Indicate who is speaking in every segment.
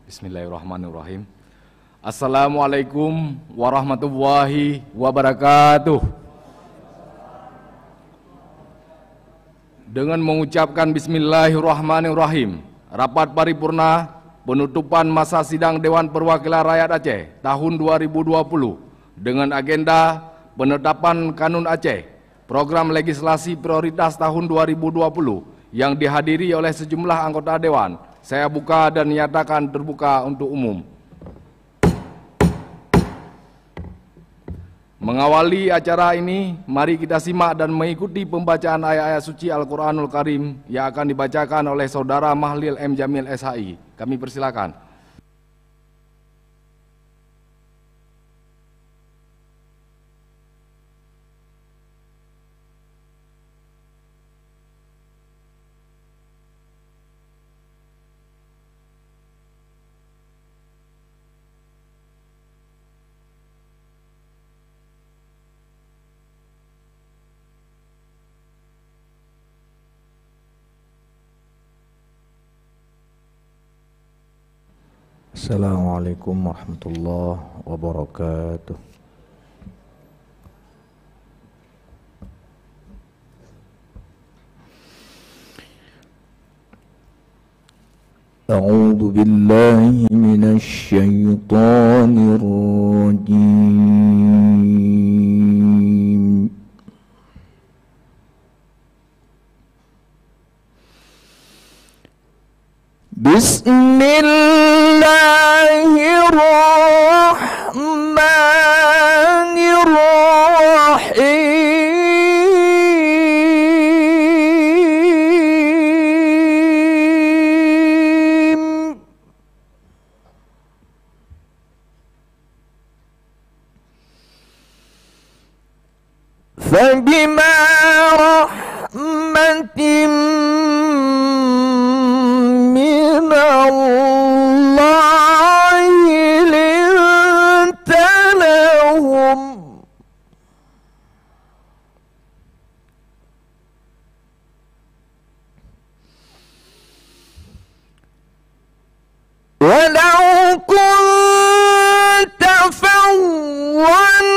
Speaker 1: Bismillahirrahmanirrahim. Assalamualaikum warahmatullahi wabarakatuh. Dengan mengucapkan Bismillahirrahmanirrahim, rapat paripurna penutupan masa sidang Dewan Perwakilan Rakyat Aceh tahun 2020 dengan agenda penetapan Kanun Aceh, program legislasi prioritas tahun 2020 yang dihadiri oleh sejumlah anggota Dewan. Saya buka dan nyatakan terbuka untuk umum. Mengawali acara ini, mari kita simak dan mengikuti pembacaan ayat-ayat suci Al-Quranul Karim yang akan dibacakan oleh Saudara Mahlil M. Jamil SHI. Kami persilakan.
Speaker 2: Assalamualaikum warahmatullahi wabarakatuh. A'udzu billahi minasy syaithanir rajim. Bismillahirrahmanirrahim. Fabima rahmatin minallahi linta lahum walau kunta fawwan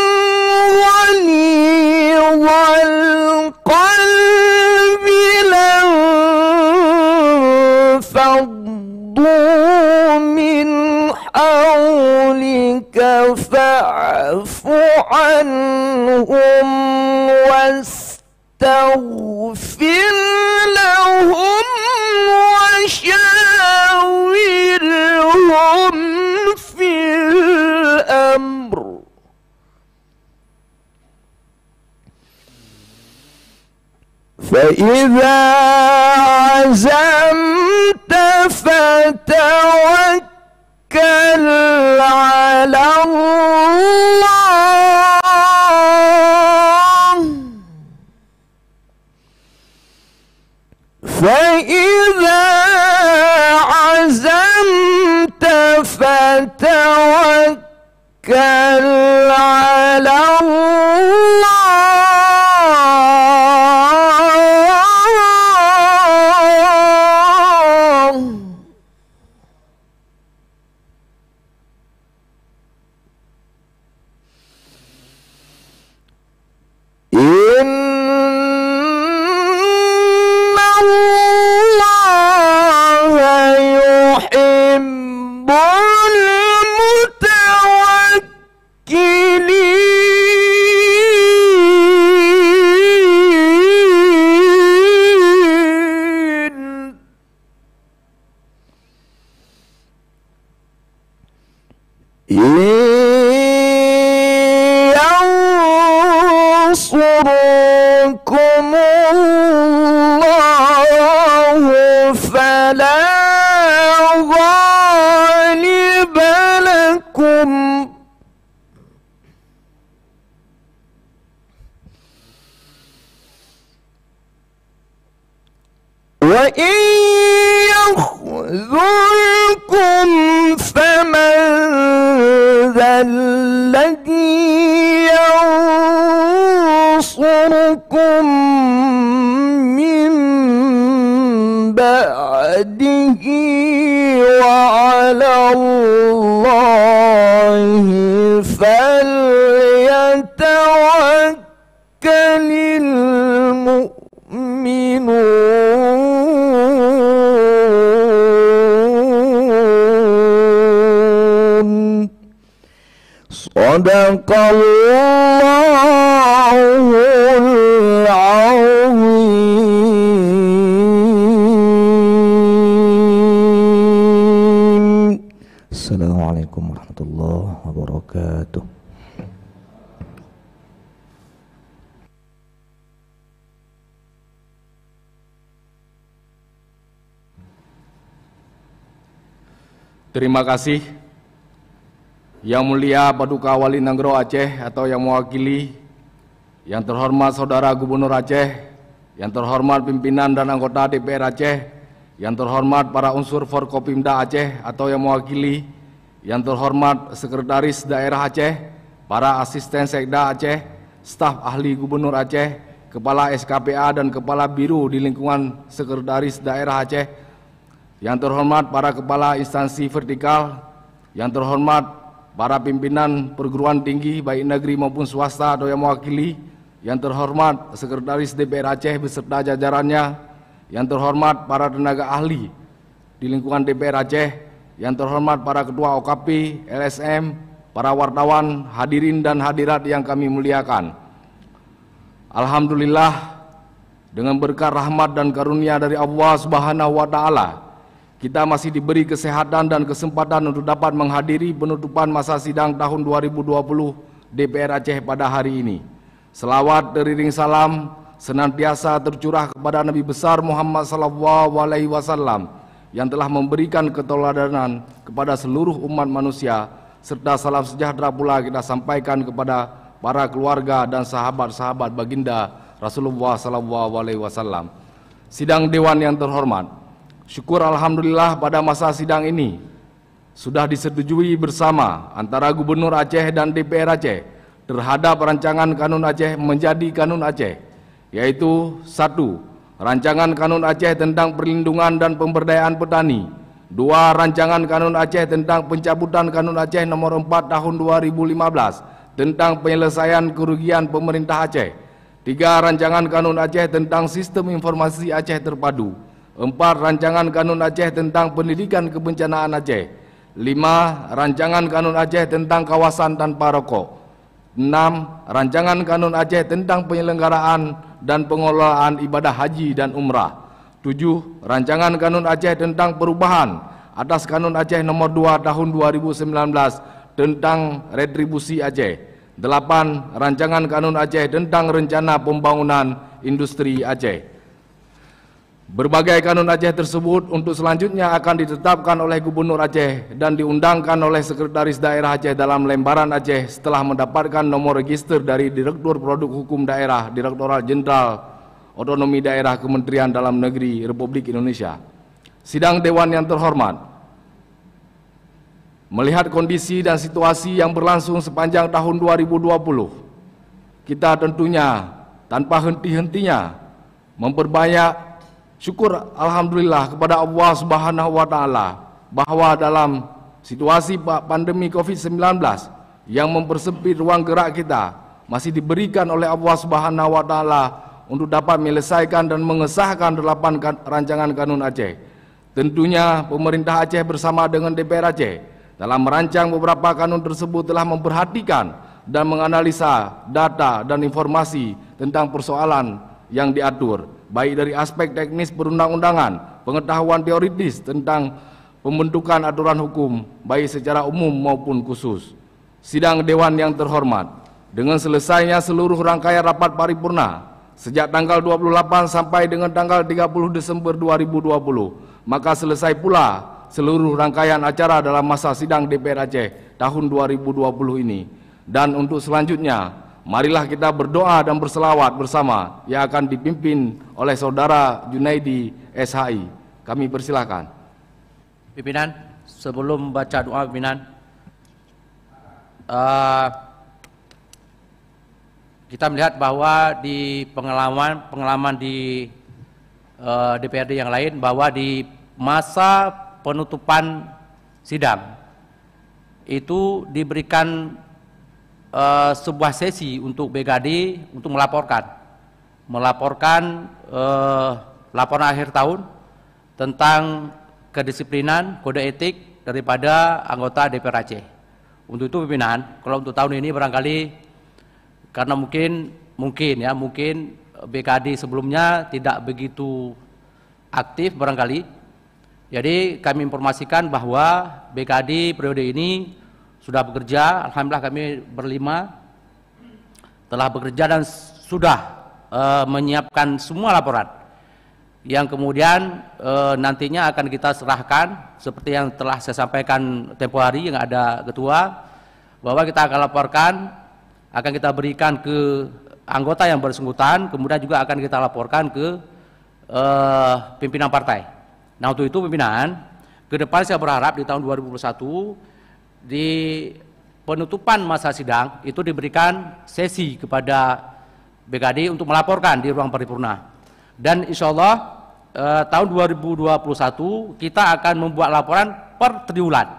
Speaker 2: ghalidhal qalbi lanfaddu min hawlika fa'fu anhum wastaghfir lahum washawirhum fil amr. فإذا عزمت فتوكل على الله فإذا عزمت فتوكل على الله ينصركم الله فلا غالب لكم وإن يخذلكم فمن ذا الذي ينصركم من بعده عباده وعلى الله فليتوكل المؤمنون. صدق الله العظيم. السلام عليكم ورحمة الله وبركاته.
Speaker 1: Terima kasih Yang Mulia Paduka Wali Nanggro Aceh atau yang mewakili, yang terhormat Saudara Gubernur Aceh, yang terhormat pimpinan dan anggota DPR Aceh, yang terhormat para unsur Forkopimda Aceh atau yang mewakili, yang terhormat Sekretaris Daerah Aceh, para asisten Sekda Aceh, staf ahli Gubernur Aceh, Kepala SKPA dan Kepala Biro di lingkungan Sekretaris Daerah Aceh, yang terhormat para kepala instansi vertikal, yang terhormat para pimpinan perguruan tinggi baik negeri maupun swasta atau yang mewakili, yang terhormat Sekretaris DPR Aceh beserta jajarannya, yang terhormat para tenaga ahli di lingkungan DPR Aceh, yang terhormat para ketua OKP, LSM, para wartawan, hadirin dan hadirat yang kami muliakan. Alhamdulillah, dengan berkat rahmat dan karunia dari Allah Subhanahu wa Ta'ala, kita masih diberi kesehatan dan kesempatan untuk dapat menghadiri penutupan masa sidang tahun 2020 DPR Aceh pada hari ini. Selawat beriring salam senantiasa tercurah kepada Nabi besar Muhammad SAW yang telah memberikan keteladanan kepada seluruh umat manusia, serta salam sejahtera pula kita sampaikan kepada para keluarga dan sahabat-sahabat baginda Rasulullah SAW. Sidang Dewan yang terhormat, syukur alhamdulillah pada masa sidang ini sudah disetujui bersama antara Gubernur Aceh dan DPR Aceh terhadap rancangan Kanun Aceh menjadi Kanun Aceh, yaitu 1. Rancangan Kanun Aceh tentang perlindungan dan pemberdayaan petani. 2. Rancangan Kanun Aceh tentang pencabutan Kanun Aceh nomor 4 tahun 2015 tentang penyelesaian kerugian pemerintah Aceh. 3. Rancangan Kanun Aceh tentang sistem informasi Aceh terpadu. 4. Rancangan Kanun Aceh tentang pendidikan kebencanaan Aceh. 5. Rancangan Kanun Aceh tentang kawasan tanpa rokok. 6. Rancangan Kanun Aceh tentang penyelenggaraan dan pengelolaan ibadah haji dan umrah. 7. Rancangan Kanun Aceh tentang perubahan atas Kanun Aceh nomor 2 tahun 2019 tentang retribusi Aceh. 8. Rancangan Kanun Aceh tentang rencana pembangunan industri Aceh. Berbagai Kanun Aceh tersebut untuk selanjutnya akan ditetapkan oleh Gubernur Aceh dan diundangkan oleh Sekretaris Daerah Aceh dalam lembaran Aceh setelah mendapatkan nomor register dari Direktur Produk Hukum Daerah Direktorat Jenderal Otonomi Daerah Kementerian Dalam Negeri Republik Indonesia. Sidang Dewan yang terhormat, melihat kondisi dan situasi yang berlangsung sepanjang tahun 2020, kita tentunya tanpa henti-hentinya memperbanyak syukur alhamdulillah kepada Allah Subhanahu wa Ta'ala bahwa dalam situasi pandemi Covid-19 yang mempersempit ruang gerak kita masih diberikan oleh Allah Subhanahu wa Ta'ala untuk dapat menyelesaikan dan mengesahkan 8 rancangan Kanun Aceh. Tentunya pemerintah Aceh bersama dengan DPR Aceh dalam merancang beberapa kanun tersebut telah memperhatikan dan menganalisa data dan informasi tentang persoalan yang diatur, baik dari aspek teknis perundang-undangan, pengetahuan teoritis tentang pembentukan aturan hukum, baik secara umum maupun khusus. Sidang Dewan yang terhormat, dengan selesainya seluruh rangkaian rapat paripurna sejak tanggal 28 sampai dengan tanggal 30 Desember 2020, maka selesai pula seluruh rangkaian acara dalam masa sidang DPR Aceh tahun 2020 ini. Dan untuk selanjutnya, marilah kita berdoa dan berselawat bersama yang akan dipimpin oleh Saudara Junaidi SHI. Kami persilakan.
Speaker 3: Pimpinan, sebelum baca doa pimpinan, kita melihat bahwa di pengalaman di DPRD yang lain, bahwa di masa penutupan sidang itu diberikan sebuah sesi untuk BKD untuk melaporkan laporan akhir tahun tentang kedisiplinan, kode etik daripada anggota DPR Aceh. Untuk itu pimpinan, kalau untuk tahun ini barangkali karena mungkin BKD sebelumnya tidak begitu aktif barangkali. Jadi kami informasikan bahwa BKD periode ini sudah bekerja, alhamdulillah kami berlima telah bekerja dan sudah menyiapkan semua laporan yang kemudian nantinya akan kita serahkan seperti yang telah saya sampaikan tempo hari yang ada ketua, bahwa kita akan laporkan, akan kita berikan ke anggota yang bersangkutan, kemudian juga akan kita laporkan ke pimpinan partai. Nah, untuk itu pimpinan, ke depan saya berharap di tahun 2021 di penutupan masa sidang itu diberikan sesi kepada BKD untuk melaporkan di ruang paripurna. Dan insya Allah tahun 2021 kita akan membuat laporan per triwulan.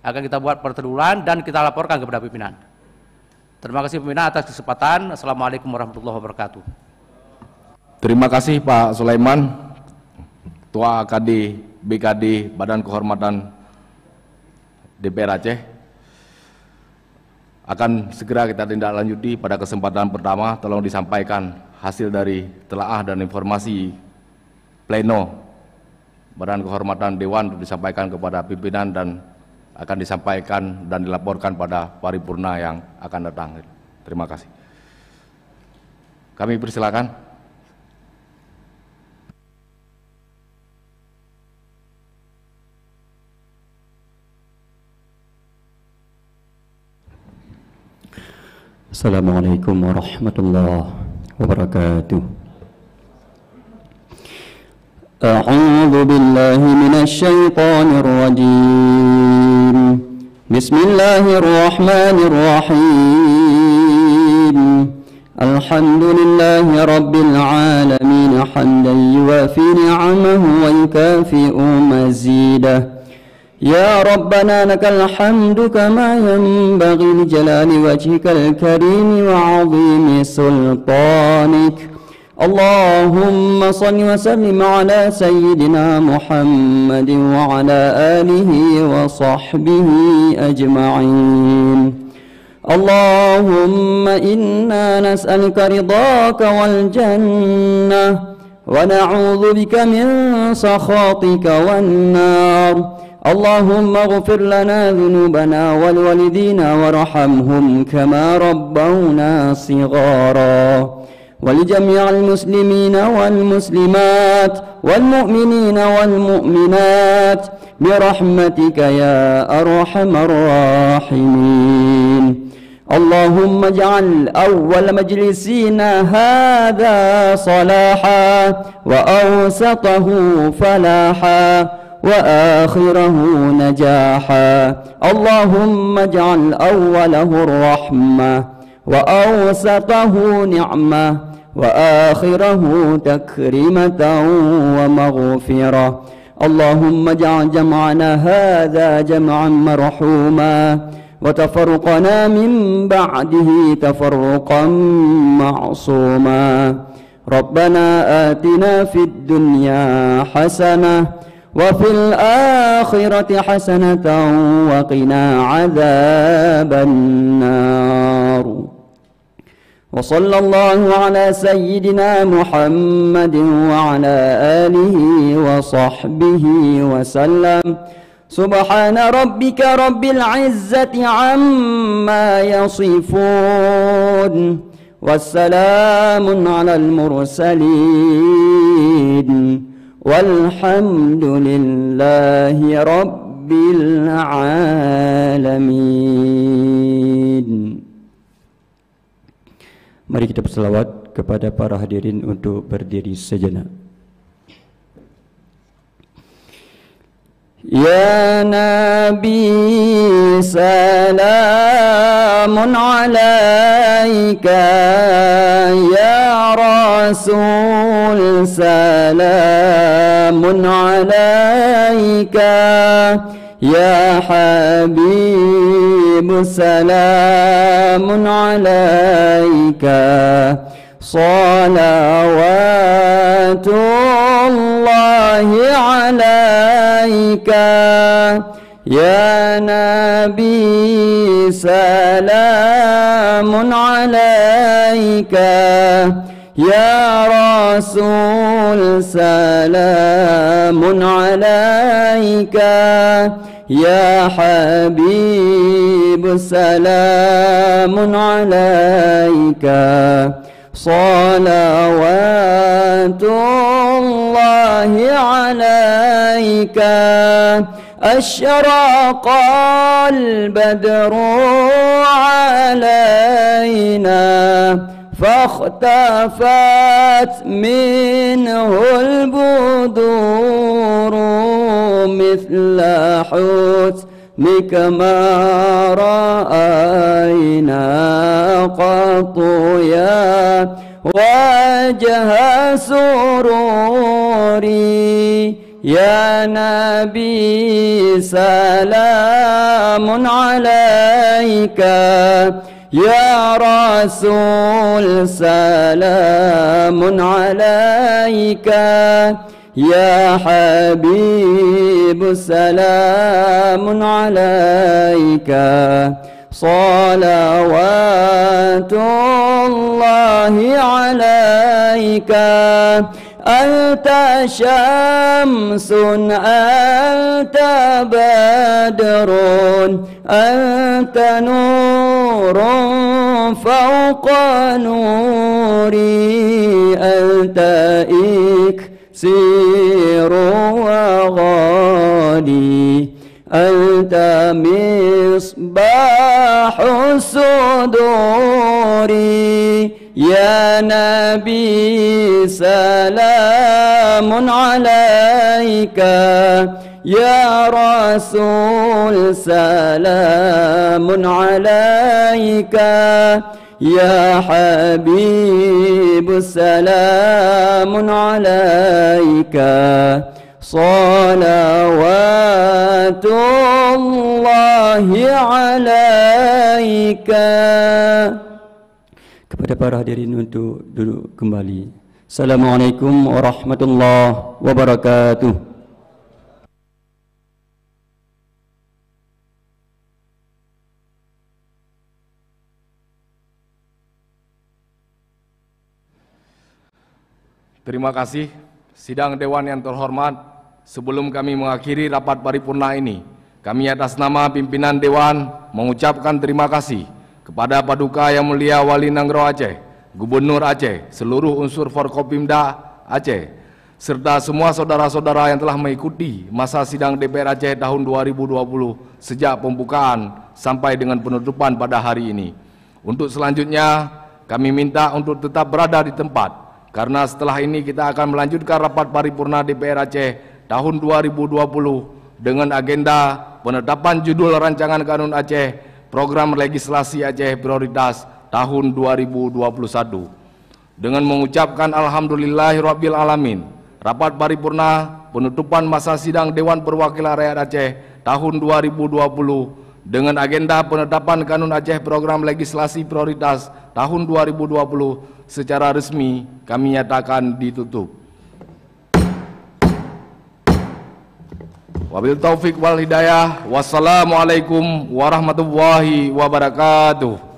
Speaker 3: Akan kita buat per triwulan dan kita laporkan kepada pimpinan. Terima kasih pimpinan atas kesempatan. Assalamualaikum warahmatullahi wabarakatuh.
Speaker 1: Terima kasih Pak Sulaiman, Ketua AKD BKD Badan Kehormatan DPR Aceh. Akan segera kita tindak lanjuti pada kesempatan pertama. Tolong disampaikan hasil dari telaah dan informasi pleno Badan Kehormatan Dewan untuk disampaikan kepada pimpinan dan akan disampaikan dan dilaporkan pada paripurna yang akan datang. Terima kasih. Kami persilakan.
Speaker 4: Assalamualaikum warahmatullahi wabarakatuh. A'udzu billahi minasy syaithanir rajim. Bismillahirrahmanirrahim. Alhamdulillahi rabbil alamin hamdan yuwafi ni'amahu wa yukafi'u mazidah. يا ربنا لك الحمد كما ينبغي لجلال وجهك الكريم وعظيم سلطانك. اللهم صل وسلم على سيدنا محمد وعلى آله وصحبه أجمعين. اللهم إنا نسألك رضاك والجنة ونعوذ بك من سخطك والنار. اللهم اغفر لنا ذنوبنا ولوالدينا وارحمهم كما ربونا صغارا. ولجميع المسلمين والمسلمات والمؤمنين والمؤمنات برحمتك يا أرحم الراحمين. اللهم اجعل أول مجلسنا هذا صلاحا وأوسطه فلاحا وآخره نجاحا. اللهم اجعل أوله الرحمة وأوسطه نعمة وآخره تكريمة ومغفرة. اللهم اجعل جمعنا هذا جمعا مرحوما وتفرقنا من بعده تفرقا معصوما. ربنا آتنا في الدنيا حسنة وفي الآخرة حسنة وقنا عذاب النار. وصلى الله على سيدنا محمد وعلى آله وصحبه وسلم. سبحان ربك رب العزة عما يصفون والسلام على المرسلين والحمد لله رب العالمين. Mari kita berselawat kepada para hadirin untuk berdiri sejenak. Ya Nabi salamun alaika ya Rasul
Speaker 5: Rasul salamun alaika, Ya Habib salamun alaika, salawatullahi alaika, Ya Nabi salamun alaika, Ya Rasul salamun alaika, Ya Habib salamun alaika, salawatullahi alaika. أشرق البدر علينا فاختفت منه البدور مثل حسنك ما رأينا قط يا وجه سروري يا نبي سلام عليك يا رسول سلام عليك يا حبيب سلام عليك صلوات الله عليك أنت شمس أنت بدر أنت نور فوق نوري أنت إكسير وغالي أنت مصباح الصدور يا نبي سلام عليك يا رسول سلام عليك يا حبيب سلام عليك صلوات الله عليك.
Speaker 4: Kepada para hadirin untuk duduk kembali. Assalamualaikum warahmatullahi wabarakatuh.
Speaker 1: Terima kasih sidang dewan yang terhormat. Sebelum kami mengakhiri rapat paripurna ini, kami atas nama pimpinan dewan mengucapkan terima kasih kepada Paduka Yang Mulia Wali Nanggro Aceh, Gubernur Aceh, seluruh unsur Forkopimda Aceh, serta semua saudara-saudara yang telah mengikuti masa sidang DPR Aceh tahun 2020 sejak pembukaan sampai dengan penutupan pada hari ini. Untuk selanjutnya, kami minta untuk tetap berada di tempat, karena setelah ini kita akan melanjutkan rapat paripurna DPR Aceh tahun 2020 dengan agenda penetapan judul rancangan Kanun Aceh Program Legislasi Aceh Prioritas tahun 2021. Dengan mengucapkan Alhamdulillahirabbil alamin, rapat paripurna penutupan masa sidang Dewan Perwakilan Rakyat Aceh tahun 2020 dengan agenda penetapan Kanun Aceh Program Legislasi Prioritas tahun 2020 secara resmi kami nyatakan ditutup. Wabil taufik wal hidayah. Wassalamualaikum warahmatullahi wabarakatuh.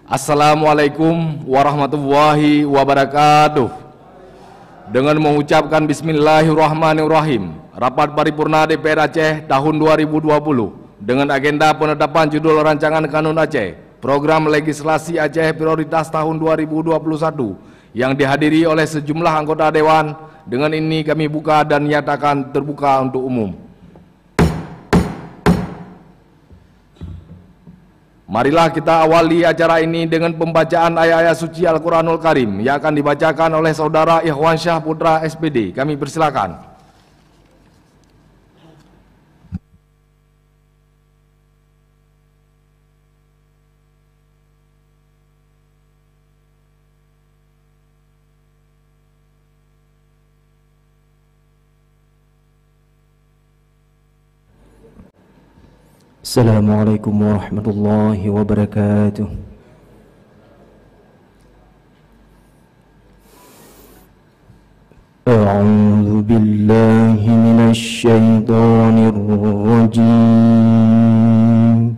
Speaker 1: Assalamualaikum warahmatullahi wabarakatuh. Dengan mengucapkan bismillahirrahmanirrahim, rapat paripurna DPR Aceh tahun 2020 dengan agenda penetapan judul rancangan Kanun Aceh, program legislasi Aceh prioritas tahun 2021 yang dihadiri oleh sejumlah anggota dewan. Dengan ini kami buka dan nyatakan terbuka untuk umum. Marilah kita awali acara ini dengan pembacaan ayat-ayat suci Al-Quranul Karim yang akan dibacakan oleh Saudara Ikhwansyah Putra SPD. Kami persilakan.
Speaker 2: Assalamualaikum warahmatullahi wabarakatuh. A'udzu billahi minasy syaithanir rajim.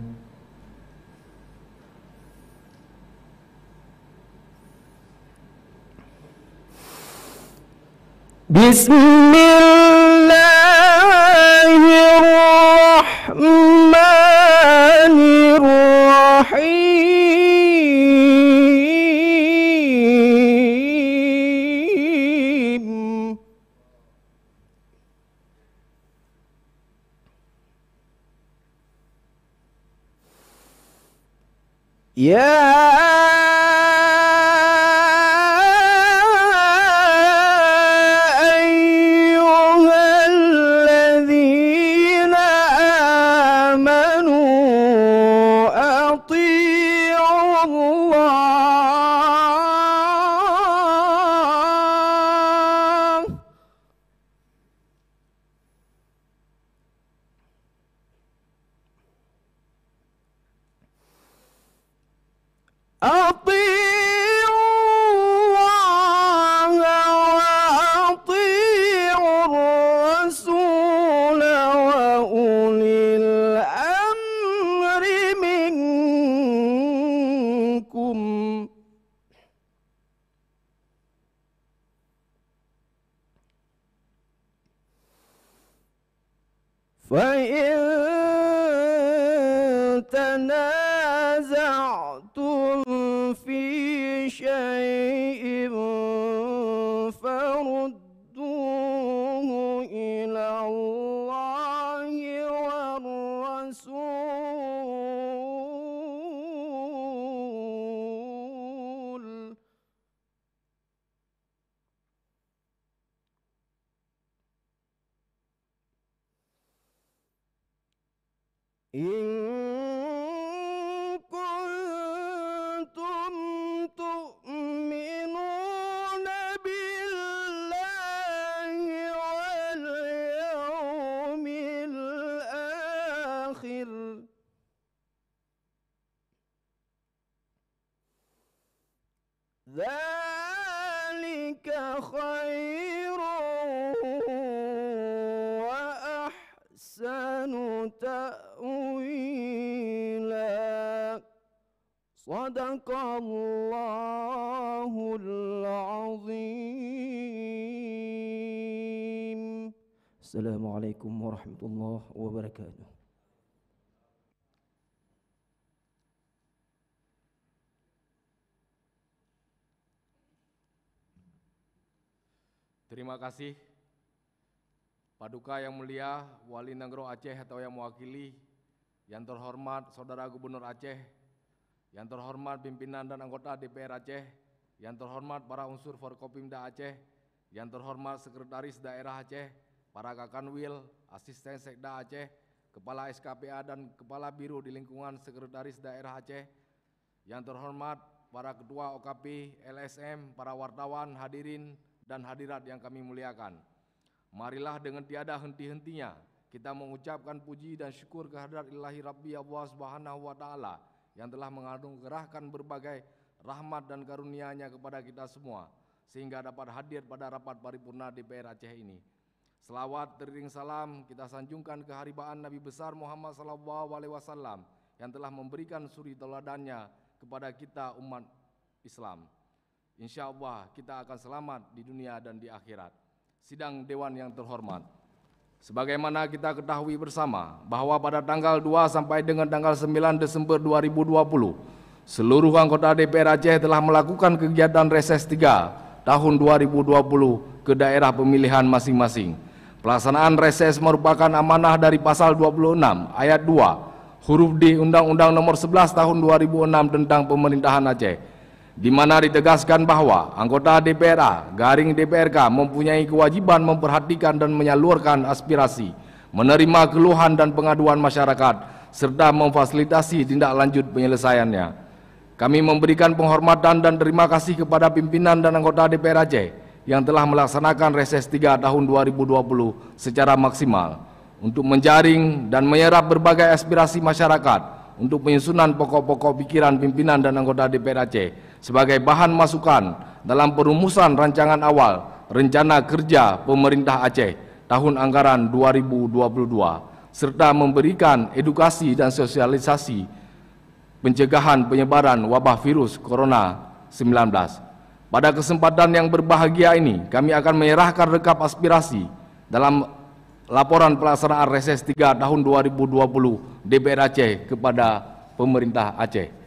Speaker 2: Bismillahirrahmanirrahim. Ya فَإِن تَنَازَعْتُمْ فِي شَيْءٍ فَرُدُّوهُ إِلَى اللَّهِ وَالرَّسُولِ إن كنتم تؤمنون بالله واليوم الآخر ذلك خير وأحسن تأويلا صدق الله العظيم. Assalamualaikum warahmatullahi wabarakatuh.
Speaker 1: Terima kasih Paduka yang mulia Wali Negro Aceh atau yang mewakili, yang terhormat Saudara Gubernur Aceh, yang terhormat pimpinan dan anggota DPR Aceh, yang terhormat para unsur Forkopimda Aceh, yang terhormat Sekretaris Daerah Aceh, para Kakanwil, Asisten Sekda Aceh, Kepala SKPA dan Kepala Biro di lingkungan Sekretaris Daerah Aceh, yang terhormat para Ketua OKP, LSM, para wartawan, hadirin dan hadirat yang kami muliakan. Marilah dengan tiada henti-hentinya kita mengucapkan puji dan syukur kehadirat Ilahi Rabbi Allah Subhanahu wa Ta'ala yang telah menganugerahkan berbagai rahmat dan karunia-Nya kepada kita semua sehingga dapat hadir pada rapat paripurna DPR Aceh ini. Selawat teriring salam kita sanjungkan keharibaan Nabi besar Muhammad sallallahu alaihi wasallam yang telah memberikan suri teladannya kepada kita umat Islam. Insya Allah kita akan selamat di dunia dan di akhirat. Sidang Dewan yang terhormat, sebagaimana kita ketahui bersama bahwa pada tanggal 2 sampai dengan tanggal 9 Desember 2020, seluruh anggota DPR Aceh telah melakukan kegiatan reses 3 tahun 2020 ke daerah pemilihan masing-masing. Pelaksanaan reses merupakan amanah dari pasal 26 ayat 2 huruf D Undang-Undang Nomor 11 Tahun 2006 tentang Pemerintahan Aceh, di mana ditegaskan bahwa anggota DPRA garing DPRK mempunyai kewajiban memperhatikan dan menyalurkan aspirasi, menerima keluhan dan pengaduan masyarakat, serta memfasilitasi tindak lanjut penyelesaiannya. Kami memberikan penghormatan dan terima kasih kepada pimpinan dan anggota DPR Aceh yang telah melaksanakan reses 3 tahun 2020 secara maksimal untuk menjaring dan menyerap berbagai aspirasi masyarakat untuk penyusunan pokok-pokok pikiran pimpinan dan anggota DPR Aceh sebagai bahan masukan dalam perumusan rancangan awal Rencana Kerja Pemerintah Aceh tahun anggaran 2022, serta memberikan edukasi dan sosialisasi pencegahan penyebaran wabah virus Corona 19. Pada kesempatan yang berbahagia ini, kami akan menyerahkan rekap aspirasi dalam laporan pelaksanaan reses 3 tahun 2020 DPR Aceh kepada pemerintah Aceh.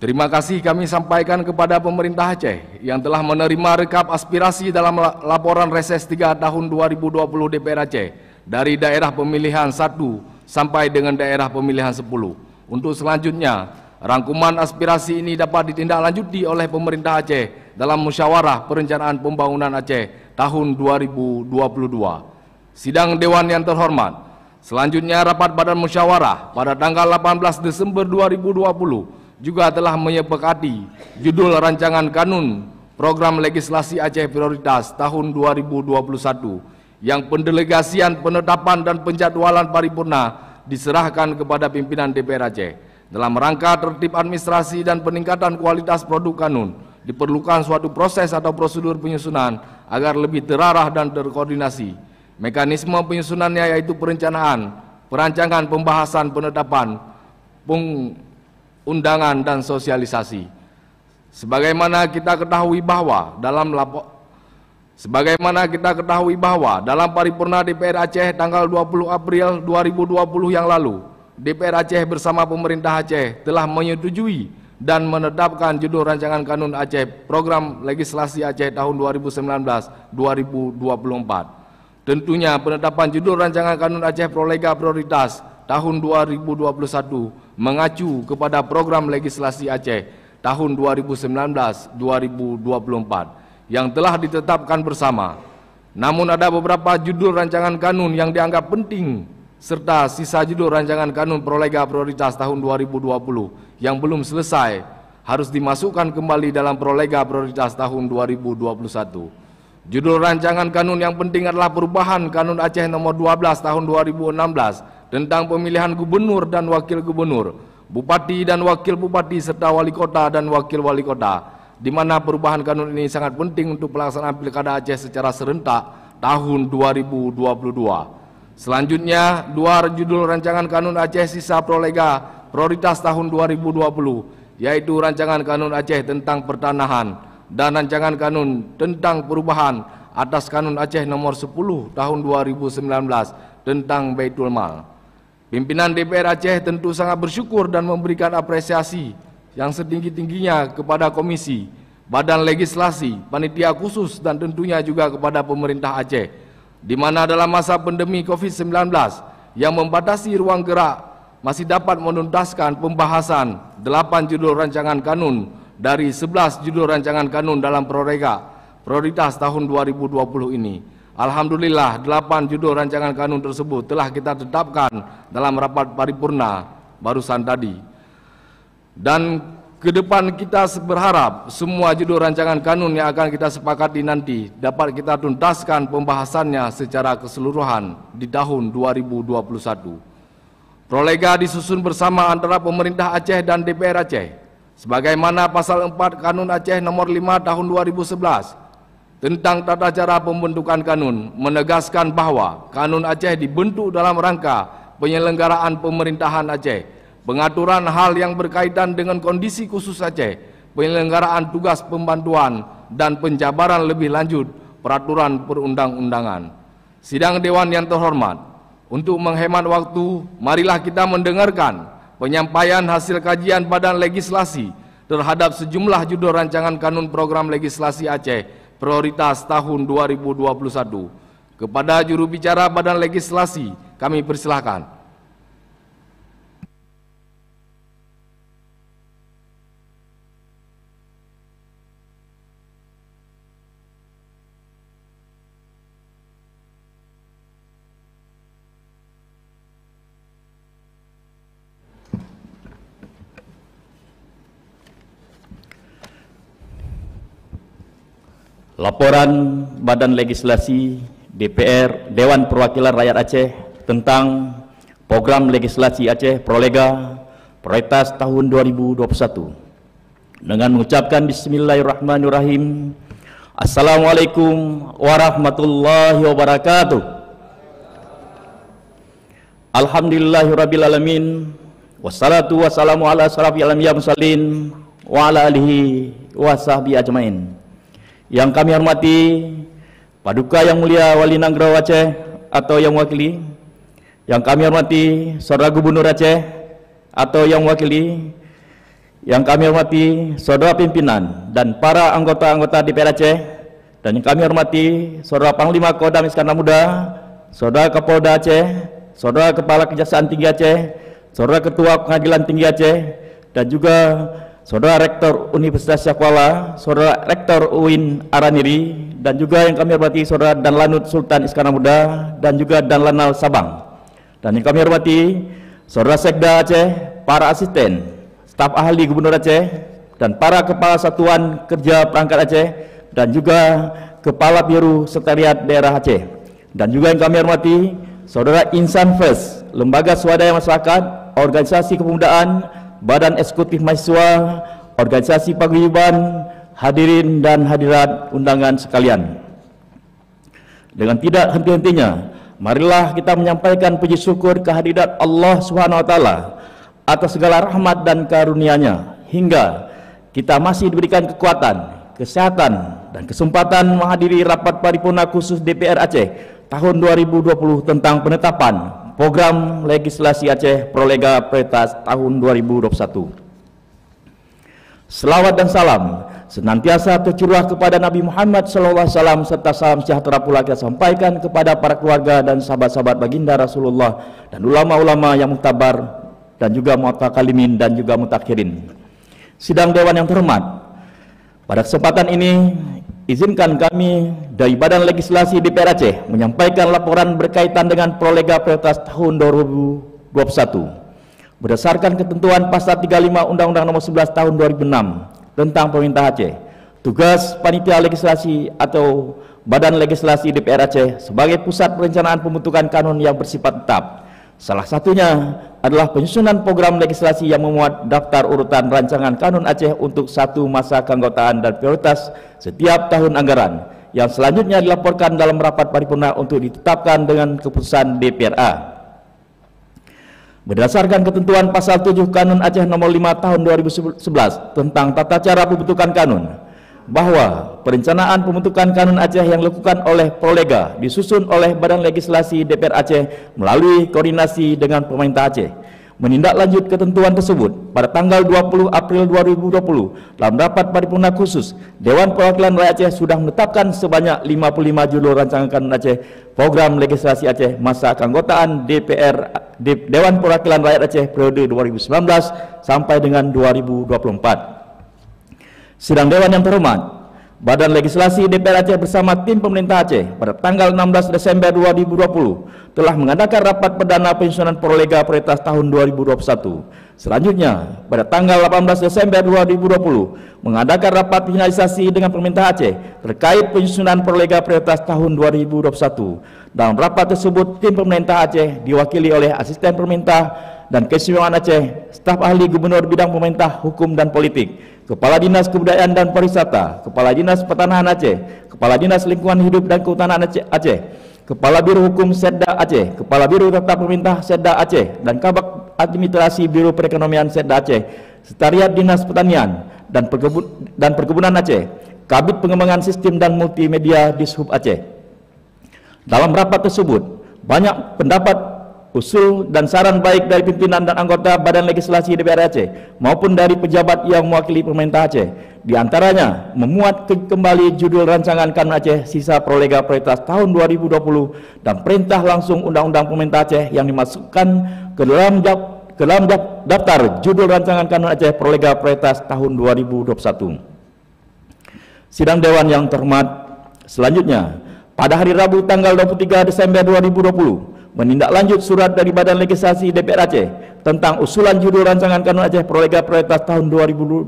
Speaker 1: Terima kasih kami sampaikan kepada pemerintah Aceh yang telah menerima rekap aspirasi dalam laporan reses 3 tahun 2020 DPR Aceh dari daerah pemilihan 1 sampai dengan daerah pemilihan 10. Untuk selanjutnya, rangkuman aspirasi ini dapat ditindaklanjuti oleh pemerintah Aceh dalam musyawarah perencanaan pembangunan Aceh tahun 2022. Sidang Dewan yang terhormat, selanjutnya rapat Badan Musyawarah pada tanggal 18 Desember 2020 juga telah menyepakati judul rancangan kanun program legislasi Aceh Prioritas tahun 2021 yang pendelegasian, penetapan dan penjadwalan paripurna diserahkan kepada pimpinan DPR Aceh. Dalam rangka tertib administrasi dan peningkatan kualitas produk kanun, diperlukan suatu proses atau prosedur penyusunan agar lebih terarah dan terkoordinasi. Mekanisme penyusunannya yaitu perencanaan, perancangan, pembahasan, penetapan, undangan dan sosialisasi. Sebagaimana kita ketahui bahwa dalam paripurna DPR Aceh tanggal 20 April 2020 yang lalu, DPR Aceh bersama pemerintah Aceh telah menyetujui dan menetapkan judul rancangan kanun Aceh Program Legislasi Aceh tahun 2019-2024. Tentunya penetapan judul rancangan kanun Aceh Prolega Prioritas tahun 2021 mengacu kepada program legislasi Aceh tahun 2019-2024 yang telah ditetapkan bersama. Namun ada beberapa judul rancangan kanun yang dianggap penting serta sisa judul rancangan kanun Prolega Prioritas tahun 2020 yang belum selesai harus dimasukkan kembali dalam Prolega Prioritas tahun 2021. Judul rancangan kanun yang penting adalah perubahan Kanun Aceh nomor 12 tahun 2016 tentang pemilihan gubernur dan wakil gubernur, bupati dan wakil bupati serta wali kota dan wakil wali kota, di mana perubahan kanun ini sangat penting untuk pelaksanaan Pilkada Aceh secara serentak tahun 2022. Selanjutnya, dua judul rancangan kanun Aceh sisa Prolega Prioritas tahun 2020, yaitu rancangan kanun Aceh tentang pertanahan dan rancangan kanun tentang perubahan atas Kanun Aceh nomor 10 tahun 2019 tentang Baitul Mal. Pimpinan DPR Aceh tentu sangat bersyukur dan memberikan apresiasi yang setinggi-tingginya kepada Komisi, Badan Legislasi, Panitia Khusus dan tentunya juga kepada pemerintah Aceh, di mana dalam masa pandemi COVID-19 yang membatasi ruang gerak masih dapat menuntaskan pembahasan 8 judul rancangan kanun dari 11 judul rancangan kanun dalam Prolega prioritas tahun 2020 ini. Alhamdulillah 8 judul rancangan kanun tersebut telah kita tetapkan dalam rapat paripurna barusan tadi. Dan ke depan kita berharap semua judul rancangan kanun yang akan kita sepakati nanti dapat kita tuntaskan pembahasannya secara keseluruhan di tahun 2021. Prolega disusun bersama antara pemerintah Aceh dan DPR Aceh sebagaimana pasal 4 Kanun Aceh nomor 5 tahun 2011 tentang tata cara pembentukan kanun menegaskan bahwa Kanun Aceh dibentuk dalam rangka penyelenggaraan pemerintahan Aceh, pengaturan hal yang berkaitan dengan kondisi khusus Aceh, penyelenggaraan tugas pembantuan dan penjabaran lebih lanjut peraturan perundang-undangan. Sidang Dewan yang terhormat, untuk menghemat waktu, marilah kita mendengarkan penyampaian hasil kajian Badan Legislasi terhadap sejumlah judul rancangan kanun program legislasi Aceh prioritas tahun 2021. Kepada juru bicara Badan Legislasi, kami persilahkan.
Speaker 6: Laporan Badan Legislasi DPR Dewan Perwakilan Rakyat Aceh tentang Program Legislasi Aceh Prolega prioritas tahun 2021 dengan mengucapkan Bismillahirrahmanirrahim. Assalamualaikum warahmatullahi wabarakatuh. Alhamdulillahirrabbilalamin. Wassalatu wassalamu ala asrafil anbiya mursalin wa ala alihi wa sahbihi ajmain. Yang kami hormati Paduka Yang Mulia Wali Nanggro Aceh atau yang mewakili, yang kami hormati Saudara Gubernur Aceh atau yang mewakili, yang kami hormati Saudara Pimpinan dan para anggota-anggota DPR Aceh, dan yang kami hormati Saudara Panglima Kodam Iskandar Muda, Saudara Kapolda Aceh, Saudara Kepala Kejaksaan Tinggi Aceh, Saudara Ketua Pengadilan Tinggi Aceh, dan juga Saudara Rektor Universitas Syakwala, Saudara Rektor UIN Araniri, dan juga yang kami hormati Saudara Danlanut Sultan Iskandar Muda dan juga Danlanal Sabang. Dan yang kami hormati Saudara Sekda Aceh, para asisten, staf ahli Gubernur Aceh, dan para kepala satuan kerja perangkat Aceh, dan juga Kepala Biro Sekretariat Daerah Aceh. Dan juga yang kami hormati Saudara Insan First, Lembaga Swadaya Masyarakat, Organisasi Kepemudaan, Badan Eksekutif Mahasiswa, Organisasi Paguyuban, hadirin dan hadirat undangan sekalian. Dengan tidak henti-hentinya, marilah kita menyampaikan puji syukur kehadirat Allah Subhanahu wa taala atas segala rahmat dan karunia-Nya hingga kita masih diberikan kekuatan, kesehatan dan kesempatan menghadiri rapat paripurna khusus DPR Aceh tahun 2020 tentang penetapan Program Legislasi Aceh Prolega prioritas tahun 2021. Selawat dan salam senantiasa tercurah kepada Nabi Muhammad SAW serta salam sejahtera pula kita sampaikan kepada para keluarga dan sahabat-sahabat baginda Rasulullah dan ulama-ulama yang muktabar dan juga mutakalimin dan juga mutakhirin. Sidang Dewan yang terhormat, pada kesempatan ini izinkan kami dari Badan Legislasi DPR Aceh menyampaikan laporan berkaitan dengan Prolega prioritas tahun 2021 berdasarkan ketentuan pasal 35 Undang-Undang Nomor 11 Tahun 2006 tentang Pemerintah Aceh. Tugas Panitia Legislasi atau Badan Legislasi DPR Aceh sebagai pusat perencanaan pembentukan kanun yang bersifat tetap. Salah satunya adalah penyusunan program legislasi yang memuat daftar urutan rancangan kanun Aceh untuk satu masa keanggotaan dan prioritas setiap tahun anggaran yang selanjutnya dilaporkan dalam rapat paripurna untuk ditetapkan dengan keputusan DPRA. Berdasarkan ketentuan pasal 7 Kanun Aceh nomor 5 tahun 2011 tentang tata cara pembentukan kanun, bahwa perencanaan pembentukan kanun Aceh yang dilakukan oleh Prolega disusun oleh Badan Legislasi DPR Aceh melalui koordinasi dengan pemerintah Aceh. Menindaklanjut ketentuan tersebut pada tanggal 20 April 2020 dalam rapat paripurna khusus Dewan Perwakilan Rakyat Aceh sudah menetapkan sebanyak 55 judul rancangan kanun Aceh Program Legislasi Aceh masa keanggotaan DPR Dewan Perwakilan Rakyat Aceh periode 2019 sampai dengan 2024. Sidang Dewan yang terhormat, Badan Legislasi DPR Aceh bersama tim pemerintah Aceh pada tanggal 16 Desember 2020 telah mengadakan rapat perdana penyusunan prolega prioritas tahun 2021. Selanjutnya, pada tanggal 18 Desember 2020 mengadakan rapat finalisasi dengan pemerintah Aceh terkait penyusunan prolega prioritas tahun 2021. Dalam rapat tersebut, tim pemerintah Aceh diwakili oleh asisten pemerintah dan keistimewaan Aceh, staf ahli gubernur bidang pemerintah, hukum dan politik, Kepala Dinas Kebudayaan dan Pariwisata, Kepala Dinas Pertanahan Aceh, Kepala Dinas Lingkungan Hidup dan Kehutanan Aceh, Kepala Biro Hukum Setda Aceh, Kepala Biro Tata Pemerintah Setda Aceh, dan Kabak Administrasi Biro Perekonomian Setda Aceh, Sekretariat Dinas Pertanian dan Perkebunan Aceh, Kabid Pengembangan Sistem dan Multimedia Dishub Aceh. Dalam rapat tersebut, banyak pendapat, usul dan saran baik dari pimpinan dan anggota Badan Legislasi DPR Aceh maupun dari pejabat yang mewakili pemerintah Aceh. Di antaranya memuat kembali judul rancangan kanun Aceh sisa prolega prioritas tahun 2020 dan perintah langsung undang-undang pemerintah Aceh yang dimasukkan ke dalam daftar judul rancangan kanun Aceh prolega prioritas tahun 2021. Sidang Dewan yang terhormat, selanjutnya pada hari Rabu tanggal 23 Desember 2020 menindaklanjut surat dari Badan Legislasi DPR Aceh tentang usulan judul rancangan kanun Aceh prolega prioritas tahun 2021.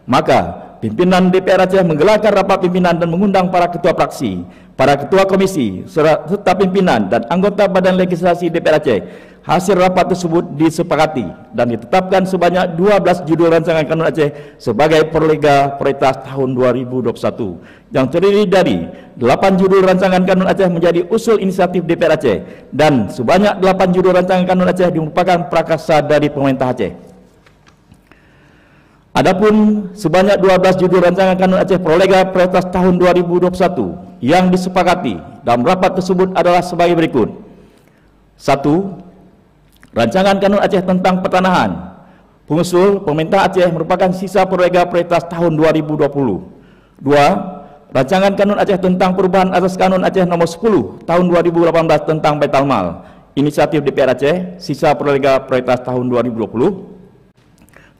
Speaker 6: Maka pimpinan DPR Aceh menggelarkan rapat pimpinan dan mengundang para ketua fraksi, para ketua komisi, serta pimpinan dan anggota Badan Legislasi DPR Aceh. Hasil rapat tersebut disepakati dan ditetapkan sebanyak 12 judul rancangan kanun Aceh sebagai prolega prioritas tahun 2021 yang terdiri dari 8 judul rancangan kanun Aceh menjadi usul inisiatif DPR Aceh dan sebanyak 8 judul rancangan kanun Aceh merupakan prakarsa dari pemerintah Aceh. Adapun sebanyak 12 judul rancangan kanun Aceh prolega prioritas tahun 2021 yang disepakati dalam rapat tersebut adalah sebagai berikut. 1. Rancangan kanun Aceh tentang pertanahan. Pengusul pemerintah Aceh merupakan sisa prolega prioritas tahun 2020. 2. Rancangan kanun Aceh tentang perubahan atas kanun Aceh nomor 10 tahun 2018 tentang Baitalmal. Inisiatif DPR Aceh, sisa prolega prioritas tahun 2020.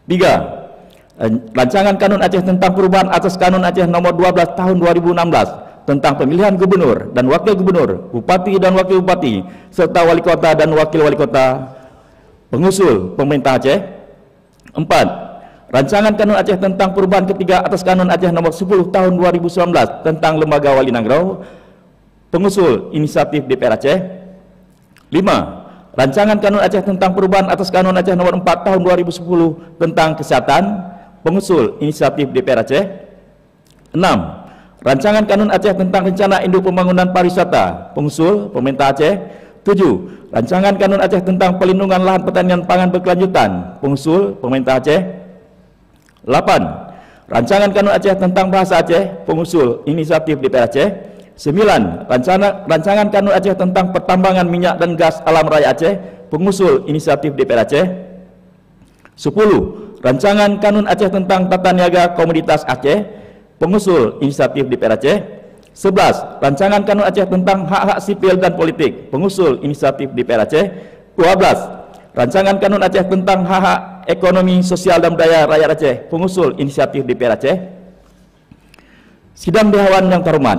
Speaker 6: 3. Rancangan kanun Aceh tentang perubahan atas kanun Aceh nomor 12 tahun 2016 tentang pemilihan gubernur dan wakil gubernur, bupati dan wakil bupati, serta wali kota dan wakil wali kota. Pengusul pemerintah Aceh. 4. Rancangan kanun Aceh tentang perubahan ketiga atas kanun Aceh nomor 10 tahun 2019 tentang lembaga wali nanggro. Pengusul inisiatif DPR Aceh. 5. Rancangan kanun Aceh tentang perubahan atas kanun Aceh nomor 4 tahun 2010 tentang kesehatan. Pengusul inisiatif DPR Aceh. 6. Rancangan kanun Aceh tentang rencana induk pembangunan pariwisata. Pengusul pemerintah Aceh. 7. Rancangan kanun Aceh tentang pelindungan lahan pertanian pangan berkelanjutan. Pengusul pemerintah Aceh. 8. Rancangan kanun Aceh tentang bahasa Aceh. Pengusul inisiatif DPR Aceh. 9. Rancangan kanun Aceh tentang pertambangan minyak dan gas alam raya Aceh. Pengusul inisiatif DPR Aceh. 10. Rancangan kanun Aceh tentang tata niaga komoditas Aceh. Pengusul inisiatif DPR Aceh. 11. Rancangan kanun Aceh tentang hak-hak sipil dan politik. Pengusul inisiatif DPR Aceh. 12. Rancangan kanun Aceh tentang hak-hak ekonomi, sosial dan budaya rakyat Aceh. Pengusul inisiatif DPR Aceh. Sidang Dewan yang terhormat,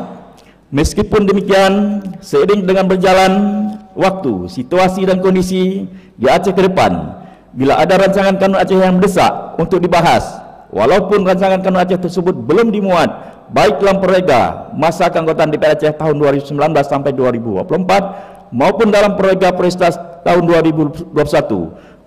Speaker 6: meskipun demikian, seiring dengan berjalan waktu, situasi dan kondisi di Aceh ke depan, bila ada rancangan kanun Aceh yang mendesak untuk dibahas, walaupun rancangan kanun Aceh tersebut belum dimuat baik dalam prolega masa keanggotaan DPR Aceh tahun 2019 sampai 2024 maupun dalam prolega prioritas tahun 2021,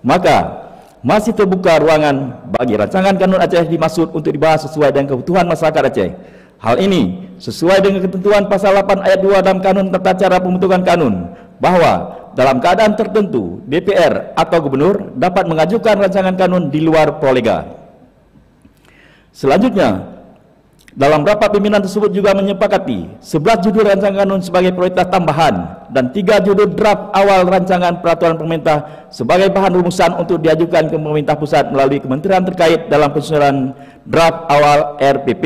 Speaker 6: maka masih terbuka ruangan bagi rancangan kanun Aceh dimaksud untuk dibahas sesuai dengan kebutuhan masyarakat Aceh. Hal ini sesuai dengan ketentuan pasal 8 ayat 2 dalam Kanun Tata Cara Pembentukan Kanun, bahwa dalam keadaan tertentu DPR atau gubernur dapat mengajukan rancangan kanun di luar prolega. Selanjutnya, dalam rapat pimpinan tersebut juga menyepakati 11 judul rancangan kanun sebagai prioritas tambahan dan 3 judul draft awal rancangan peraturan pemerintah sebagai bahan rumusan untuk diajukan ke pemerintah pusat melalui kementerian terkait dalam penyusunan draft awal RPP.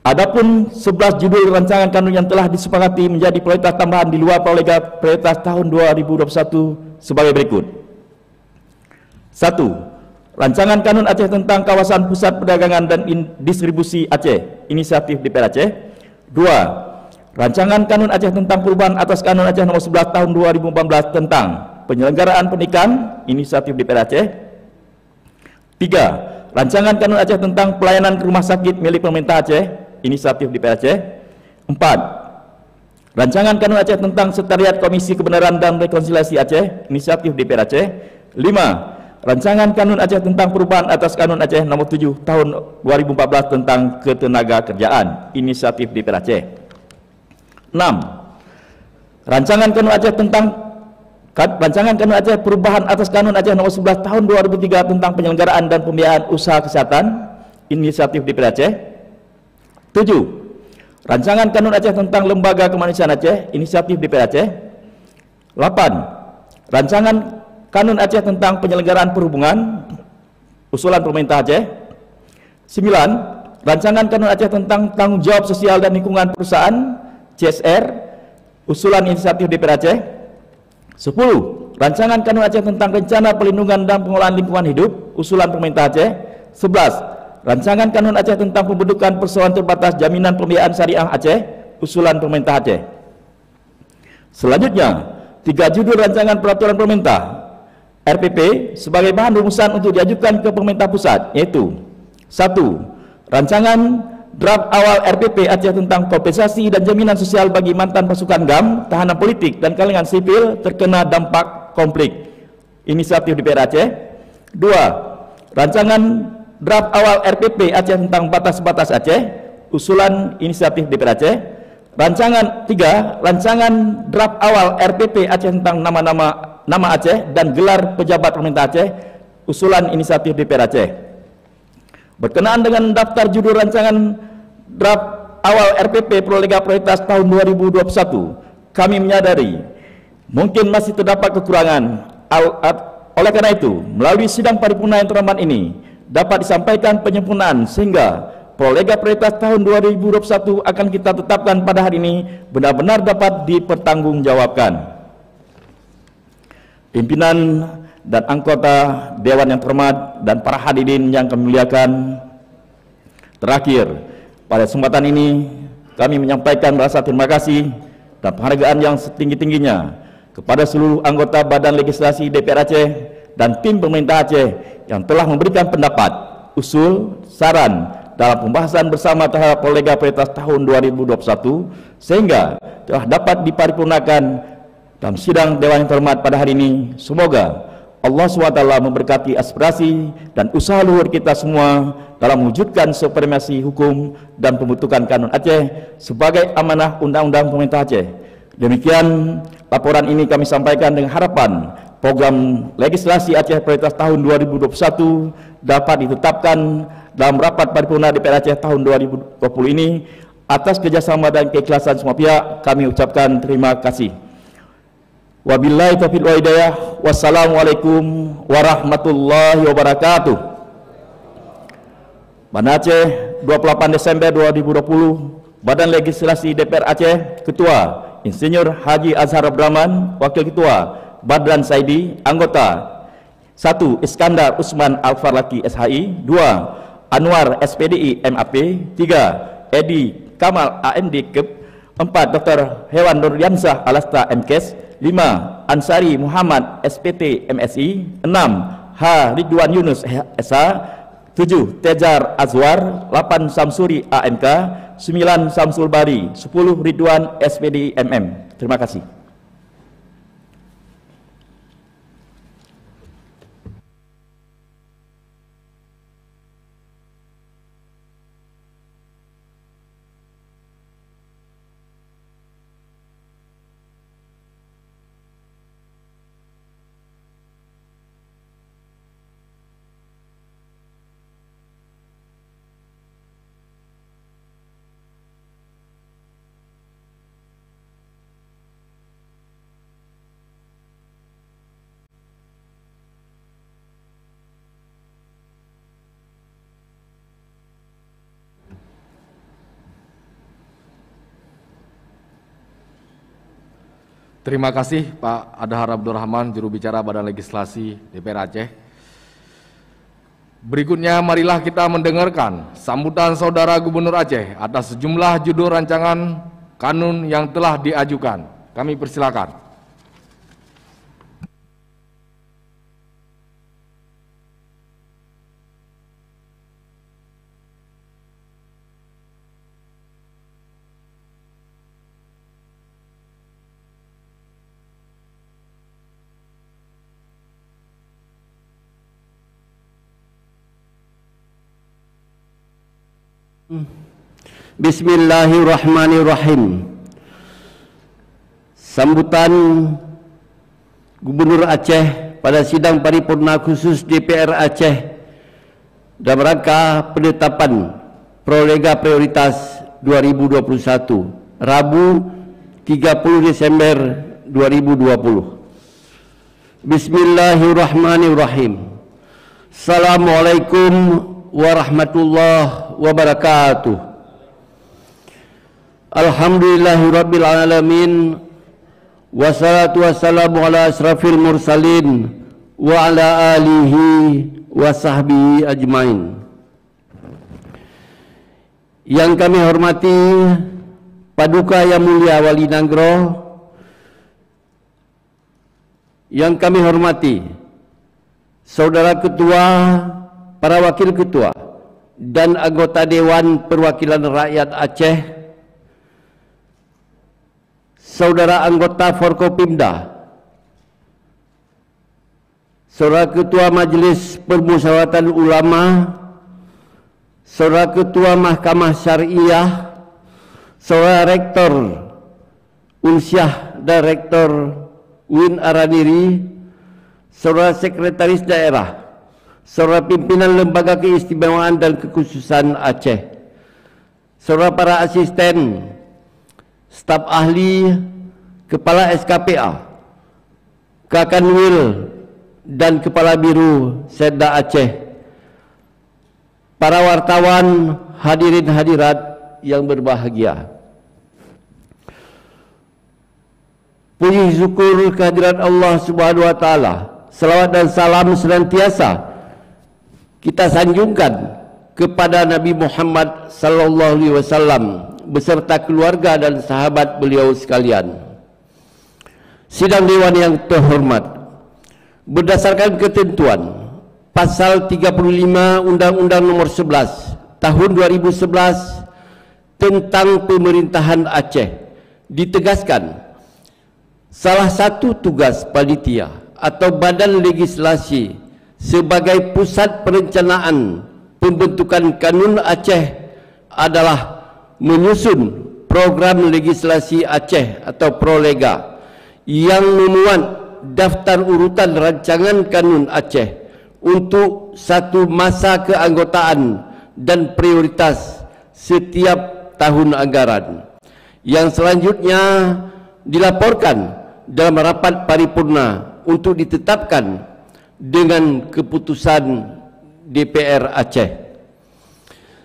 Speaker 6: Adapun 11 judul rancangan kanun yang telah disepakati menjadi prioritas tambahan di luar prolega prioritas tahun 2021 sebagai berikut. 1. Rancangan Kanun Aceh tentang Kawasan Pusat Perdagangan dan Distribusi Aceh, inisiatif DPR Aceh. 2. Rancangan Kanun Aceh tentang perubahan atas Kanun Aceh nomor 11 tahun 2014 tentang penyelenggaraan pernikahan, inisiatif DPR Aceh. 3. Rancangan Kanun Aceh tentang pelayanan ke rumah sakit milik pemerintah Aceh, inisiatif DPR Aceh. 4. Rancangan Kanun Aceh tentang Sekretariat Komisi Kebenaran dan Rekonsiliasi Aceh, inisiatif DPR Aceh. 5. Rancangan Kanun Aceh tentang perubahan atas Kanun Aceh nomor 7 tahun 2014 tentang Ketenagakerjaan, inisiatif DPR Aceh. 6. Rancangan Kanun Aceh perubahan atas Kanun Aceh nomor 11 tahun 2003 tentang penyelenggaraan dan pembiayaan usaha kesehatan, inisiatif DPR Aceh. 7. Rancangan Kanun Aceh tentang Lembaga Kemanusiaan Aceh, inisiatif DPR Aceh. 8. Rancangan Kanun Aceh tentang penyelenggaraan perhubungan, usulan pemerintah Aceh. 9. Rancangan Kanun Aceh tentang tanggung jawab sosial dan lingkungan perusahaan, CSR, usulan inisiatif DPR Aceh. 10. Rancangan Kanun Aceh tentang rencana perlindungan dan pengelolaan lingkungan hidup, usulan pemerintah Aceh. 11. Rancangan Kanun Aceh tentang pembentukan perseroan terbatas jaminan pembiayaan syariah Aceh, usulan pemerintah Aceh. Selanjutnya, 3 judul rancangan peraturan pemerintah RPP sebagai bahan rumusan untuk diajukan ke pemerintah pusat, yaitu 1. Rancangan draft awal RPP Aceh tentang kompensasi dan jaminan sosial bagi mantan pasukan GAM, tahanan politik dan kalangan sipil terkena dampak konflik, inisiatif DPR Aceh. 2. Rancangan draft awal RPP Aceh tentang batas-batas Aceh, usulan inisiatif DPR Aceh. 3. Rancangan draft awal RPP Aceh tentang nama Aceh dan gelar pejabat pemerintah Aceh, usulan inisiatif DPR Aceh. Berkenaan dengan daftar judul rancangan draft awal RPP Prolegah Prioritas tahun 2021, kami menyadari mungkin masih terdapat kekurangan. Oleh karena itu, melalui sidang paripurna yang terhormat ini dapat disampaikan penyempurnaan sehingga Prolegah Prioritas tahun 2021 akan kita tetapkan pada hari ini benar-benar dapat dipertanggungjawabkan. Pimpinan dan anggota Dewan yang terhormat dan para hadirin yang kami muliakan, terakhir, pada kesempatan ini kami menyampaikan rasa terima kasih dan penghargaan yang setinggi-tingginya kepada seluruh anggota Badan Legislasi DPR Aceh dan tim pemerintah Aceh yang telah memberikan pendapat, usul, saran dalam pembahasan bersama terhadap Prolegah Prioritas tahun 2021 sehingga telah dapat diparipurnakan dalam sidang Dewan yang terhormat pada hari ini. Semoga Allah SWT memberkati aspirasi dan usaha luhur kita semua dalam mewujudkan supremasi hukum dan pembentukan Kanun Aceh sebagai amanah undang-undang pemerintah Aceh. Demikian laporan ini kami sampaikan dengan harapan program legislasi Aceh Prioritas tahun 2021 dapat ditetapkan dalam rapat paripurna DPR Aceh tahun 2020 ini. Atas kerjasama dan keikhlasan semua pihak, kami ucapkan terima kasih. Wabillahi taufiq wal hidayah. Wassalamualaikum warahmatullahi wabarakatuh. Banda Aceh, 28 Desember 2020, Badan Legislasi DPR Aceh, Ketua Insinyur Haji Azhar Abdurrahman, Wakil Ketua Badran Saidi, Anggota 1. Iskandar Usman Al-Farlaki SHI, 2. Anwar SPDI MAP, 3. Edi Kamal AMD KEP, 4. Dr. Hewan Nuryansah Alasta MKes, 5. Ansari Muhammad SPT MSI, 6. H. Ridwan Yunus SH, 7. Tejar Azwar, 8. Samsuri AMK, 9. Samsul Bari, 10. Ridwan SPDI MM. Terima kasih.
Speaker 1: Terima kasih Pak Adhar Abdurrahman, juru bicara Badan Legislasi DPR Aceh. Berikutnya marilah kita mendengarkan sambutan Saudara Gubernur Aceh atas sejumlah judul rancangan kanun yang telah diajukan. Kami persilakan.
Speaker 7: Bismillahirrahmanirrahim. Sambutan Gubernur Aceh pada sidang paripurna khusus DPR Aceh dalam rangka penetapan prolega prioritas 2021 Rabu 30 Desember 2020. Bismillahirrahmanirrahim. Assalamualaikum warahmatullahi wabarakatuh. Alhamdulillahirabbil alamin. Wassalatu wassalamu ala asrafil mursalin wa ala alihi wa sahbihi ajmain. Yang kami hormati Paduka Yang Mulia Wali Nanggro, yang kami hormati Saudara Ketua, para Wakil Ketua dan anggota Dewan Perwakilan Rakyat Aceh, Saudara anggota Forkopimda, Saudara Ketua Majelis Permusyawaratan Ulama, Saudara Ketua Mahkamah Syariah, Saudara Rektor Unsyah dan Rektor UIN Araniri, Saudara Sekretaris Daerah, Saudara Pimpinan Lembaga Keistimewaan dan Kekhususan Aceh, Saudara para asisten, staf ahli, Kepala SKPA, Kakanwil dan Kepala Biru Setda Aceh, para wartawan, hadirin hadirat yang berbahagia. Puji syukur kehadirat Allah Subhanahu wa taala. Selawat dan salam senantiasa kita sanjungkan kepada Nabi Muhammad sallallahu alaihi wasallam beserta keluarga dan sahabat beliau sekalian. Sidang Dewan yang terhormat, berdasarkan ketentuan Pasal 35 Undang-Undang Nomor 11 Tahun 2011 tentang Pemerintahan Aceh, ditegaskan salah satu tugas panitia atau badan legislasi sebagai pusat perencanaan pembentukan kanun Aceh adalah menyusun program legislasi Aceh atau prolega yang memuat daftar urutan rancangan kanun Aceh untuk satu masa keanggotaan dan prioritas setiap tahun anggaran, yang selanjutnya dilaporkan dalam rapat paripurna untuk ditetapkan dengan keputusan DPR Aceh.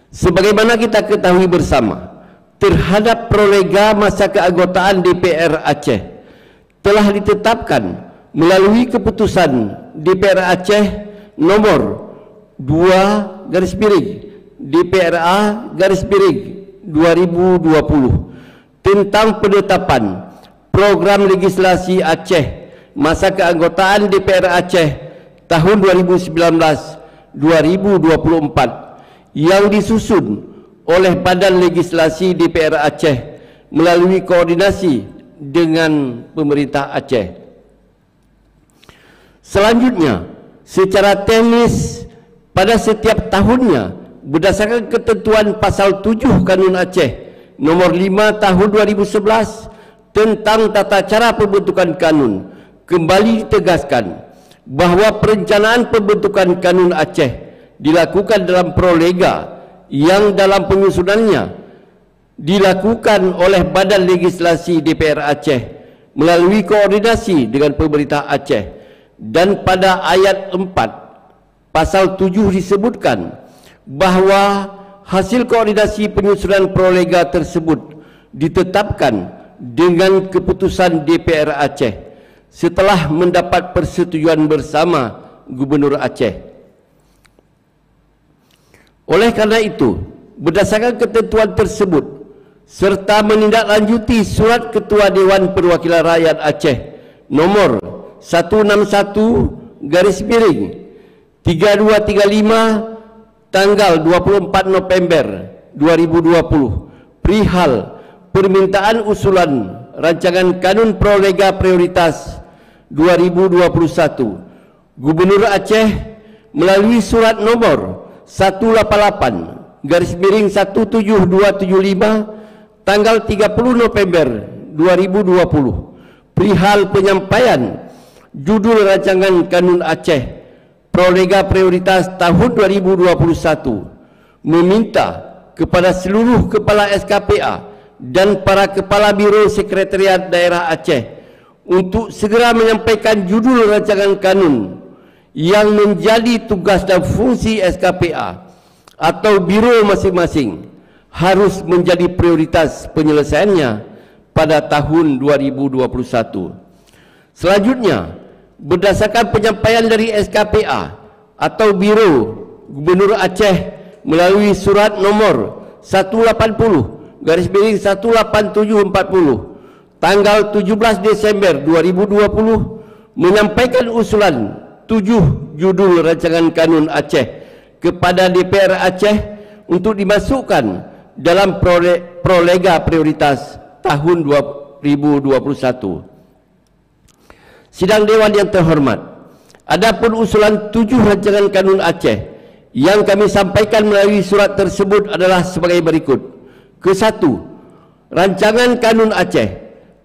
Speaker 7: Sebagaimana kita ketahui bersama, terhadap prolega masa keanggotaan DPR Aceh telah ditetapkan melalui keputusan DPR Aceh nomor 2 DPRA 2020 tentang penetapan program legislasi Aceh masa keanggotaan DPR Aceh tahun 2019-2024 yang disusun oleh Badan Legislasi DPR Aceh melalui koordinasi dengan pemerintah Aceh. Selanjutnya, secara teknis pada setiap tahunnya berdasarkan ketentuan Pasal 7 Kanun Aceh Nomor 5 Tahun 2011 tentang tata cara pembentukan kanun, kembali ditegaskan bahwa perencanaan pembentukan kanun Aceh dilakukan dalam prolega yang dalam penyusunannya dilakukan oleh Badan Legislasi DPR Aceh melalui koordinasi dengan pemerintah Aceh, dan pada ayat 4 Pasal 7 disebutkan bahwa hasil koordinasi penyusunan prolega tersebut ditetapkan dengan keputusan DPR Aceh setelah mendapat persetujuan bersama Gubernur Aceh. Oleh karena itu, berdasarkan ketentuan tersebut serta menindaklanjuti surat Ketua Dewan Perwakilan Rakyat Aceh nomor 161/3235 tanggal 24 November 2020 perihal permintaan usulan rancangan kanun prolega prioritas 2021, Gubernur Aceh melalui surat nomor 188/17275 tanggal 30 November 2020 perihal penyampaian judul rancangan kanun Aceh prolega prioritas tahun 2021 meminta kepada seluruh kepala SKPA dan para kepala Biro Sekretariat Daerah Aceh untuk segera menyampaikan judul rancangan kanun yang menjadi tugas dan fungsi SKPA atau biro masing-masing harus menjadi prioritas penyelesaiannya pada tahun 2021. Selanjutnya, berdasarkan penyampaian dari SKPA atau Biro Gubernur Aceh melalui surat nomor 180/18740 tanggal 17 Desember 2020 menyampaikan usulan 7 judul rancangan kanun Aceh kepada DPR Aceh untuk dimasukkan dalam prolega prioritas tahun 2021. Sidang Dewan yang terhormat, adapun usulan 7 rancangan kanun Aceh yang kami sampaikan melalui surat tersebut adalah sebagai berikut. Ke-1, rancangan kanun Aceh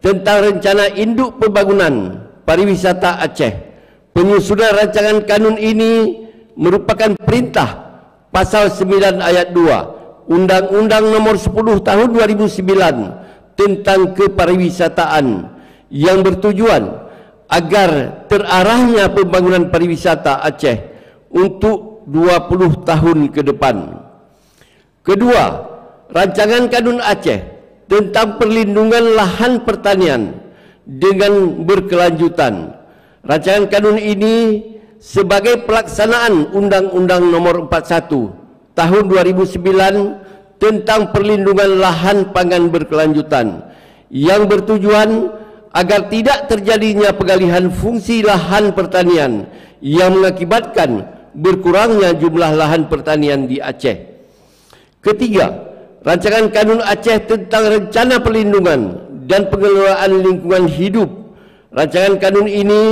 Speaker 7: tentang rencana induk pembangunan pariwisata Aceh. Penyusunan rancangan kanun ini merupakan perintah pasal 9 ayat 2 Undang-Undang nomor 10 tahun 2009 tentang kepariwisataan yang bertujuan agar terarahnya pembangunan pariwisata Aceh untuk 20 tahun ke depan. Kedua, rancangan kanun Aceh tentang perlindungan lahan pertanian dengan berkelanjutan. Rancangan kanun ini sebagai pelaksanaan Undang-Undang nomor 41 tahun 2009 tentang perlindungan lahan pangan berkelanjutan yang bertujuan agar tidak terjadinya pengalihan fungsi lahan pertanian yang mengakibatkan berkurangnya jumlah lahan pertanian di Aceh. Ketiga, rancangan kanun Aceh tentang rencana perlindungan dan pengelolaan lingkungan hidup. Rancangan kanun ini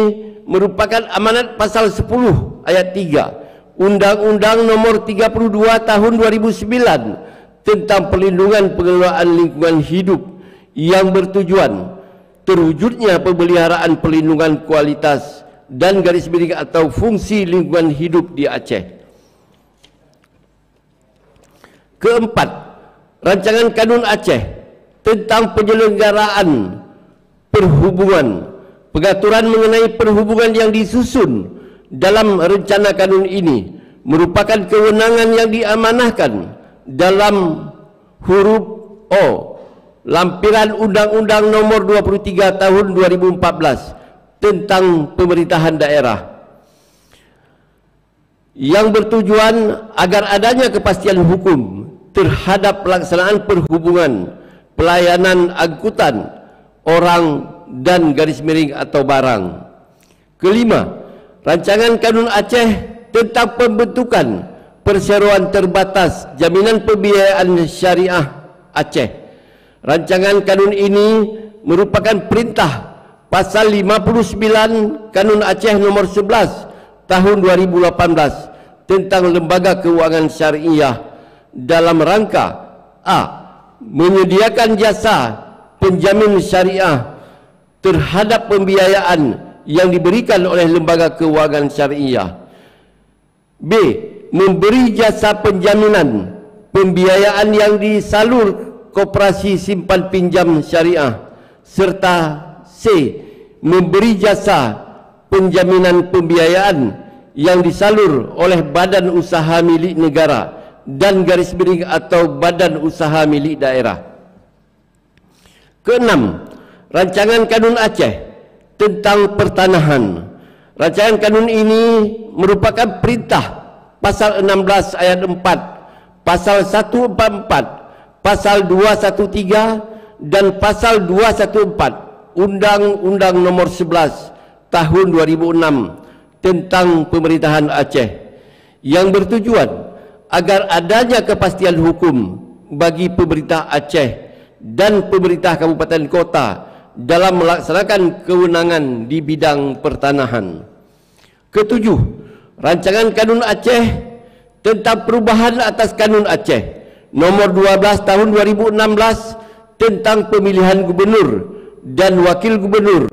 Speaker 7: merupakan amanat pasal 10 ayat 3 Undang-Undang nomor 32 tahun 2009 tentang perlindungan pengelolaan lingkungan hidup yang bertujuan terwujudnya pemeliharaan perlindungan kualitas dan garis miring atau fungsi lingkungan hidup di Aceh. Keempat, rancangan kanun Aceh tentang penyelenggaraan perhubungan. Pengaturan mengenai perhubungan yang disusun dalam rencana kanun ini merupakan kewenangan yang diamanahkan dalam huruf O lampiran Undang-Undang nomor 23 tahun 2014 tentang pemerintahan daerah yang bertujuan agar adanya kepastian hukum terhadap pelaksanaan perhubungan, pelayanan angkutan orang dan garis miring atau barang. Kelima, rancangan kanun Aceh tentang pembentukan perseroan terbatas jaminan pembiayaan syariah Aceh. Rancangan kanun ini merupakan perintah pasal 59 Kanun Aceh nomor 11 tahun 2018 tentang lembaga keuangan syariah dalam rangka a. menyediakan jasa penjamin syariah terhadap pembiayaan yang diberikan oleh lembaga keuangan syariah. B. Memberi jasa penjaminan pembiayaan yang disalur koperasi simpan pinjam syariah. Serta C. Memberi jasa penjaminan pembiayaan yang disalur oleh badan usaha milik negara dan garis miring atau badan usaha milik daerah. Keenam, rancangan kanun Aceh tentang pertanahan. Rancangan kanun ini merupakan perintah pasal 16 ayat 4 pasal 144, pasal 213 dan pasal 214 Undang-Undang Nomor 11 Tahun 2006 tentang Pemerintahan Aceh, yang bertujuan agar adanya kepastian hukum bagi pemerintah Aceh dan pemerintah kabupaten kota dalam melaksanakan kewenangan di bidang pertanahan. Ketujuh, Rancangan Kanun Aceh tentang perubahan atas Kanun Aceh Nomor 12 Tahun 2016 tentang pemilihan gubernur dan wakil gubernur,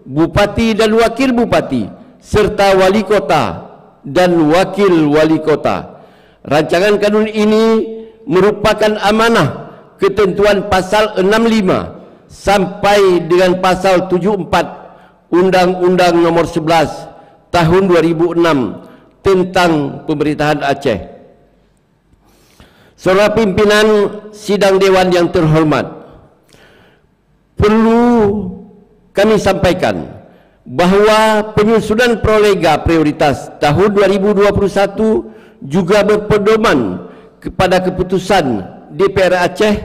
Speaker 7: bupati dan wakil bupati, serta wali kota dan wakil wali kota. Rancangan kanun ini merupakan amanah ketentuan pasal 65 sampai dengan pasal 74 Undang-Undang Nomor 11 Tahun 2006 tentang Pemerintahan Aceh. Saudara pimpinan sidang dewan yang terhormat, perlu kami sampaikan bahawa penyusunan prolega prioritas tahun 2021 juga berpedoman kepada keputusan DPR Aceh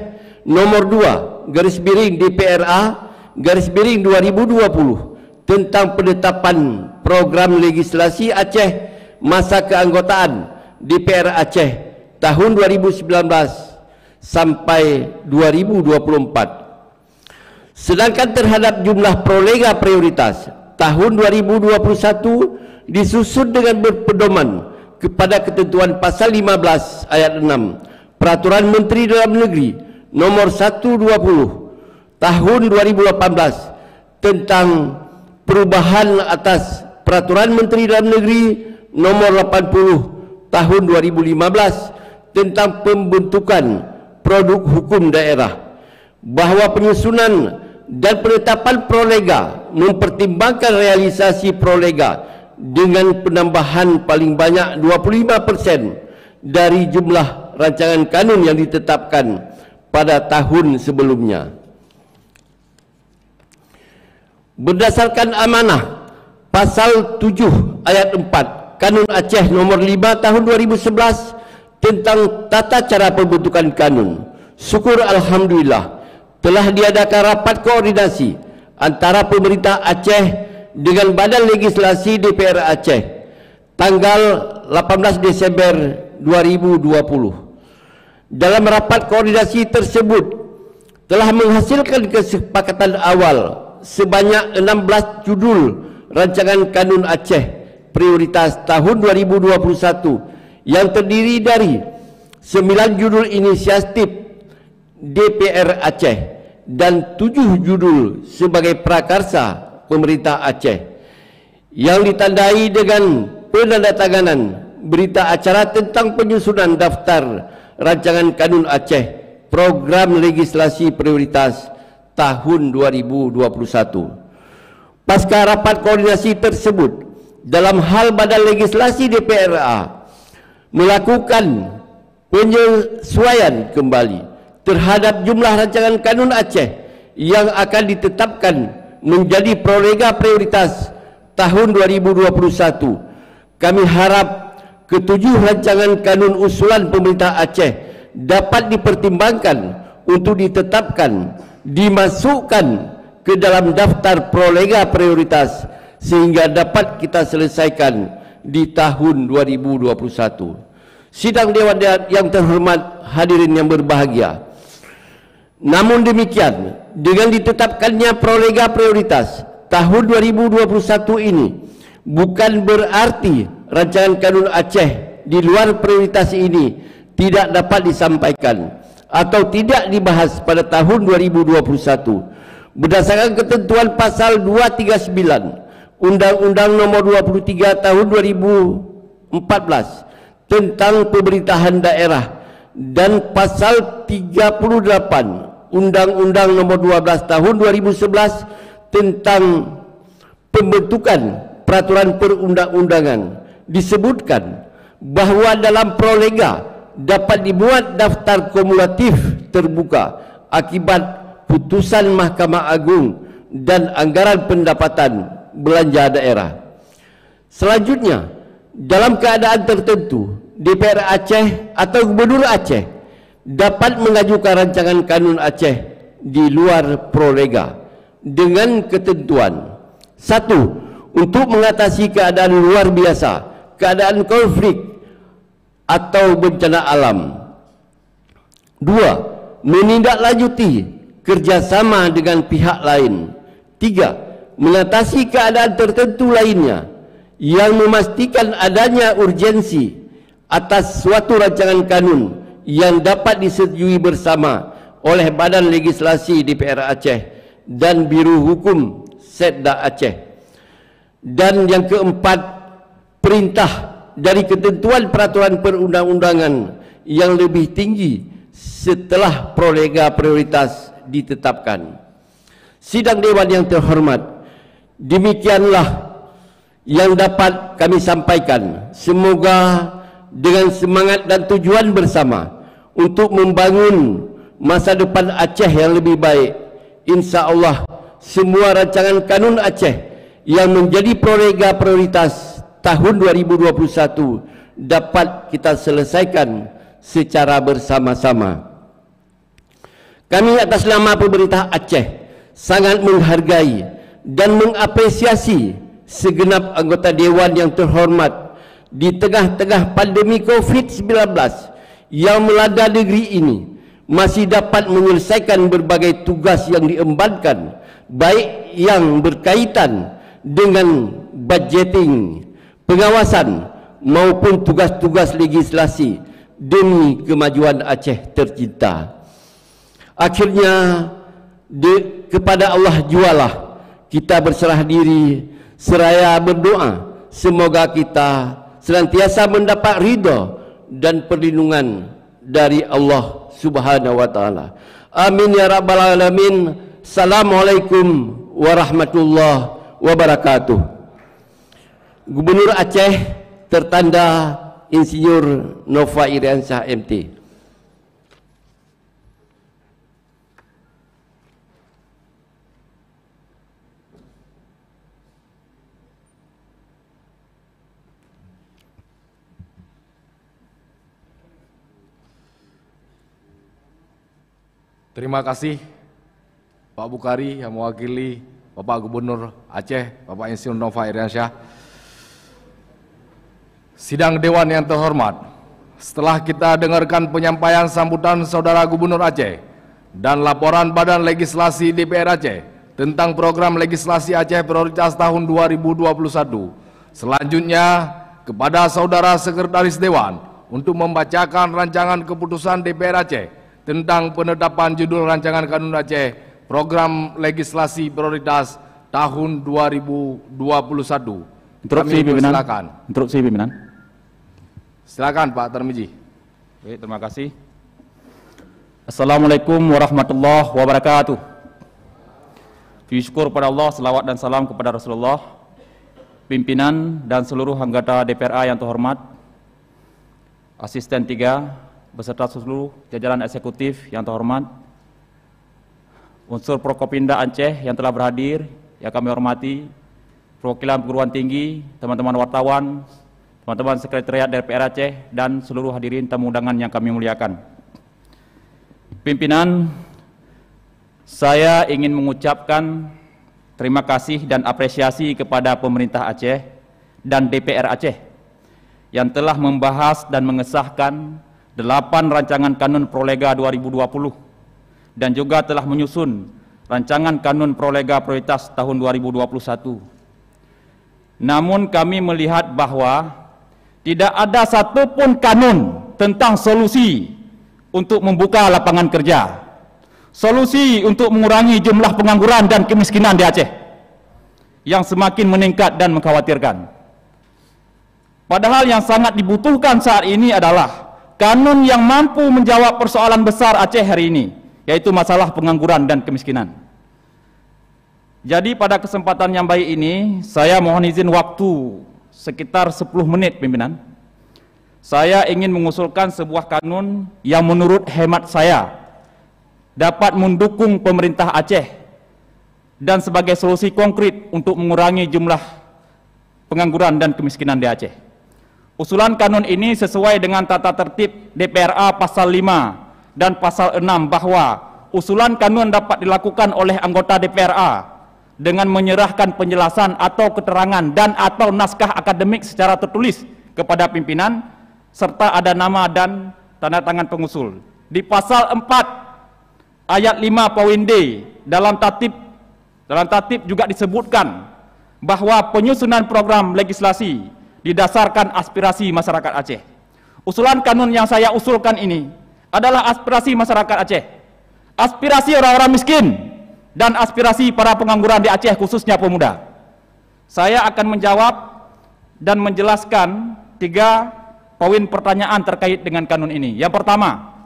Speaker 7: nomor 2/DPRA/2020 tentang penetapan program legislasi Aceh masa keanggotaan DPR Aceh tahun 2019 sampai 2024. Sedangkan terhadap jumlah prolega prioritas tahun 2021 disusun dengan berpedoman kepada ketentuan pasal 15 ayat 6 Peraturan Menteri Dalam Negeri nomor 120 tahun 2018 tentang perubahan atas Peraturan Menteri Dalam Negeri nomor 80 tahun 2015 tentang pembentukan produk hukum daerah, bahawa penyusunan dan penetapan prolega mempertimbangkan realisasi prolega dengan penambahan paling banyak 25% dari jumlah rancangan kanun yang ditetapkan pada tahun sebelumnya. Berdasarkan amanah pasal 7 ayat 4 Kanun Aceh nomor 5 tahun 2011 tentang tata cara pembentukan kanun, syukur alhamdulillah telah diadakan rapat koordinasi antara pemerintah Aceh dengan Badan Legislasi DPR Aceh tanggal 18 Desember 2020. Dalam rapat koordinasi tersebut telah menghasilkan kesepakatan awal sebanyak 16 judul rancangan kanun Aceh prioritas tahun 2021 yang terdiri dari 9 judul inisiatif DPR Aceh dan 7 judul sebagai prakarsa pemerintah Aceh yang ditandai dengan penandatanganan berita acara tentang penyusunan daftar rancangan kanun Aceh program legislasi prioritas tahun 2021. Pasca rapat koordinasi tersebut, dalam hal Badan Legislasi DPRA melakukan penyesuaian kembali terhadap jumlah rancangan kanun Aceh yang akan ditetapkan menjadi prolega prioritas tahun 2021. Kami harap ketujuh rancangan kanun usulan pemerintah Aceh dapat dipertimbangkan untuk ditetapkan, dimasukkan ke dalam daftar prolega prioritas sehingga dapat kita selesaikan di tahun 2021. Sidang Dewan yang terhormat, hadirin yang berbahagia, namun demikian, dengan ditetapkannya prolega prioritas tahun 2021 ini bukan berarti rancangan kanun Aceh di luar prioritas ini tidak dapat disampaikan atau tidak dibahas pada tahun 2021. Berdasarkan ketentuan pasal 239 Undang-Undang Nomor 23 Tahun 2014 tentang pemerintahan daerah dan pasal 38 Undang-Undang Nomor 12 Tahun 2011 tentang pembentukan peraturan perundang-undangan disebutkan bahawa dalam prolega dapat dibuat daftar kumulatif terbuka akibat putusan Mahkamah Agung dan anggaran pendapatan belanja daerah. Selanjutnya, dalam keadaan tertentu DPR Aceh atau Gubernur Aceh dapat mengajukan rancangan kanun Aceh di luar prolega dengan ketentuan: 1. Untuk mengatasi keadaan luar biasa, keadaan konflik atau bencana alam. 2. Menindaklanjuti kerjasama dengan pihak lain. 3. Mengatasi keadaan tertentu lainnya yang memastikan adanya urgensi atas suatu rancangan kanun yang dapat disetujui bersama oleh Badan Legislasi DPR Aceh dan Biro Hukum Setda Aceh. Dan yang keempat, perintah dari ketentuan peraturan perundang-undangan yang lebih tinggi setelah prolega prioritas ditetapkan. Sidang Dewan yang terhormat, demikianlah yang dapat kami sampaikan. Semoga dengan semangat dan tujuan bersama untuk membangun masa depan Aceh yang lebih baik, insya Allah semua rancangan kanun Aceh yang menjadi prolega prioritas tahun 2021 dapat kita selesaikan secara bersama-sama. Kami atas nama pemerintah Aceh sangat menghargai dan mengapresiasi segenap anggota Dewan yang terhormat di tengah-tengah pandemi COVID-19 yang melanda negeri ini masih dapat menyelesaikan berbagai tugas yang diembankan, baik yang berkaitan dengan budgeting, pengawasan maupun tugas-tugas legislasi demi kemajuan Aceh tercinta. Akhirnya kepada Allah jualah kita berserah diri seraya berdoa semoga kita senantiasa mendapat ridha dan perlindungan dari Allah Subhanahu wa taala. Amin ya rabbal alamin. Assalamualaikum warahmatullahi wabarakatuh. Gubernur Aceh tertanda Insinyur Nova Iriansyah MT.
Speaker 1: Terima kasih Pak Bukhari yang mewakili Bapak Gubernur Aceh, Bapak Insinyur Nova Iriansyah. Sidang Dewan yang terhormat, setelah kita dengarkan penyampaian sambutan Saudara Gubernur Aceh dan laporan Badan Legislasi DPR Aceh tentang program legislasi Aceh prioritas tahun 2021, selanjutnya kepada Saudara Sekretaris Dewan untuk membacakan rancangan keputusan DPR Aceh tentang penetapan judul rancangan kanun Aceh program legislasi prioritas tahun 2021.
Speaker 6: Interupsi pimpinan.
Speaker 1: Silakan.
Speaker 6: Interupsi pimpinan.
Speaker 1: Silakan Pak Tarmizi.
Speaker 6: Baik, terima kasih. Assalamualaikum warahmatullahi wabarakatuh. Syukur pada Allah, selawat dan salam kepada Rasulullah, pimpinan dan seluruh anggota DPRA yang terhormat, asisten 3 beserta seluruh jajaran eksekutif yang terhormat, unsur Prokopimda Aceh yang telah berhadir yang kami hormati, perwakilan perguruan tinggi, teman-teman wartawan, teman-teman sekretariat DPR Aceh, dan seluruh hadirin tamu undangan yang kami muliakan. Pimpinan, saya ingin mengucapkan terima kasih dan apresiasi kepada pemerintah Aceh dan DPR Aceh yang telah membahas dan mengesahkan 8 rancangan kanun prolega 2020 dan juga telah menyusun rancangan kanun prolega prioritas tahun 2021. Namun kami melihat bahwa tidak ada satupun kanun tentang solusi untuk membuka lapangan kerja, solusi untuk mengurangi jumlah pengangguran dan kemiskinan di Aceh yang semakin meningkat dan mengkhawatirkan. Padahal yang sangat dibutuhkan saat ini adalah kanun yang mampu menjawab persoalan besar Aceh hari ini, yaitu masalah pengangguran dan kemiskinan. Jadi pada kesempatan yang baik ini, saya mohon izin waktu sekitar 10 menit pimpinan. Saya ingin mengusulkan sebuah kanun yang menurut hemat saya dapat mendukung pemerintah Aceh dan sebagai solusi konkret untuk mengurangi jumlah pengangguran dan kemiskinan di Aceh.
Speaker 8: Usulan kanun ini sesuai dengan tata tertib DPRA pasal 5 dan pasal 6 bahwa usulan kanun dapat dilakukan oleh anggota DPRA dengan menyerahkan penjelasan atau keterangan dan atau naskah akademik secara tertulis kepada pimpinan serta ada nama dan tanda tangan pengusul. Di pasal 4 ayat 5 poin D dalam tatib juga disebutkan bahwa penyusunan program legislasi didasarkan aspirasi masyarakat Aceh. Usulan kanun yang saya usulkan ini adalah aspirasi masyarakat Aceh, aspirasi orang-orang miskin, dan aspirasi para pengangguran di Aceh khususnya pemuda. Saya akan menjawab dan menjelaskan 3 poin pertanyaan terkait dengan kanun ini. Yang pertama,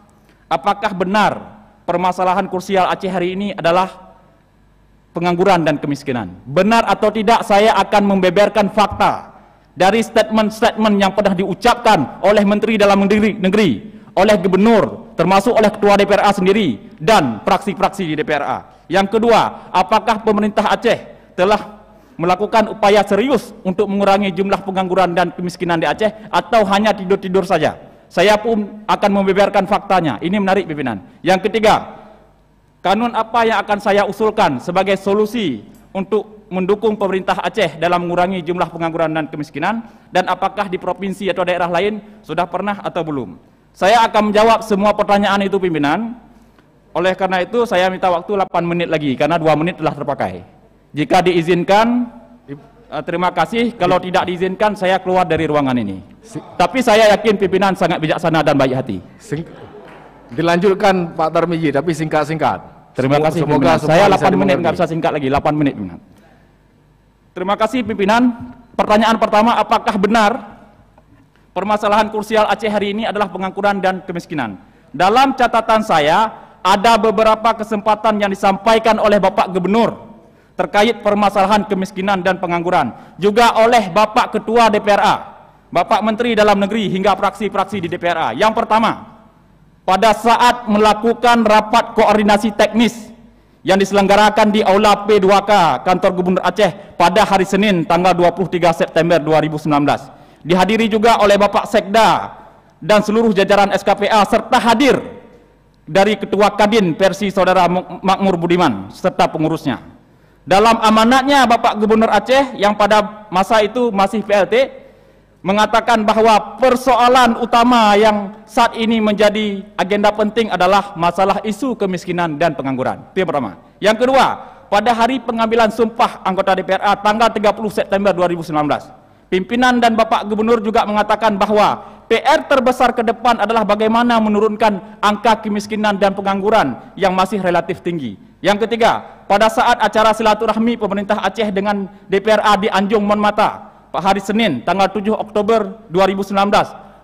Speaker 8: apakah benar permasalahan krusial Aceh hari ini adalah pengangguran dan kemiskinan? Benar atau tidak, saya akan membeberkan fakta dari statement-statement yang pernah diucapkan oleh Menteri Dalam Negeri, oleh Gubernur, termasuk oleh Ketua DPRA sendiri, dan fraksi-fraksi di DPRA. Yang kedua, apakah pemerintah Aceh telah melakukan upaya serius untuk mengurangi jumlah pengangguran dan kemiskinan di Aceh, atau hanya tidur-tidur saja? Saya pun akan membeberkan faktanya. Ini menarik pimpinan. Yang ketiga, kanun apa yang akan saya usulkan sebagai solusi untuk mendukung pemerintah Aceh dalam mengurangi jumlah pengangguran dan kemiskinan, dan apakah di provinsi atau daerah lain sudah pernah atau belum? Saya akan menjawab semua pertanyaan itu pimpinan. Oleh karena itu saya minta waktu 8 menit lagi karena 2 menit telah terpakai. Jika diizinkan, terima kasih. Kalau tidak diizinkan, saya keluar dari ruangan ini. Tapi saya yakin pimpinan sangat bijaksana dan baik hati.
Speaker 1: Dilanjutkan Pak Tarmizi, tapi singkat-singkat.
Speaker 8: Terima kasih pimpinan. Saya 8 menit, nggak bisa singkat lagi, 8 menit pimpinan. Terima kasih pimpinan. Pertanyaan pertama, apakah benar permasalahan krusial Aceh hari ini adalah pengangguran dan kemiskinan? Dalam catatan saya, ada beberapa kesempatan yang disampaikan oleh Bapak Gubernur terkait permasalahan kemiskinan dan pengangguran, juga oleh Bapak Ketua DPRA, Bapak Menteri Dalam Negeri, hingga fraksi-fraksi di DPRA. Yang pertama, pada saat melakukan rapat koordinasi teknis yang diselenggarakan di Aula P2K Kantor Gubernur Aceh pada hari Senin tanggal 23 September 2019. Dihadiri juga oleh Bapak Sekda dan seluruh jajaran SKPA, serta hadir dari Ketua Kadin versi Saudara Makmur Budiman serta pengurusnya. Dalam amanatnya, Bapak Gubernur Aceh yang pada masa itu masih PLT mengatakan bahwa persoalan utama yang saat ini menjadi agenda penting adalah masalah isu kemiskinan dan pengangguran. Itu yang pertama. Yang kedua, pada hari pengambilan sumpah anggota DPRA tanggal 30 September 2019, pimpinan dan Bapak Gubernur juga mengatakan bahwa PR terbesar ke depan adalah bagaimana menurunkan angka kemiskinan dan pengangguran yang masih relatif tinggi. Yang ketiga, pada saat acara silaturahmi pemerintah Aceh dengan DPRA di Anjung Monmata, hari Senin tanggal 7 Oktober 2019,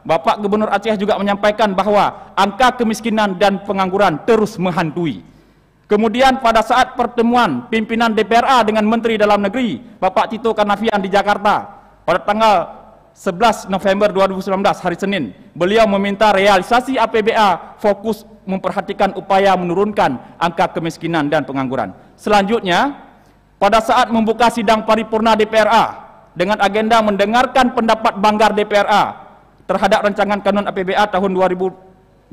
Speaker 8: Bapak Gubernur Aceh juga menyampaikan bahwa angka kemiskinan dan pengangguran terus menghantui. Kemudian pada saat pertemuan pimpinan DPRA dengan Menteri Dalam Negeri, Bapak Tito Karnavian di Jakarta, pada tanggal 11 November 2019, hari Senin, beliau meminta realisasi APBA fokus memperhatikan upaya menurunkan angka kemiskinan dan pengangguran. Selanjutnya, pada saat membuka sidang paripurna DPRA, dengan agenda mendengarkan pendapat banggar DPRA terhadap rancangan kanun APBA tahun 2021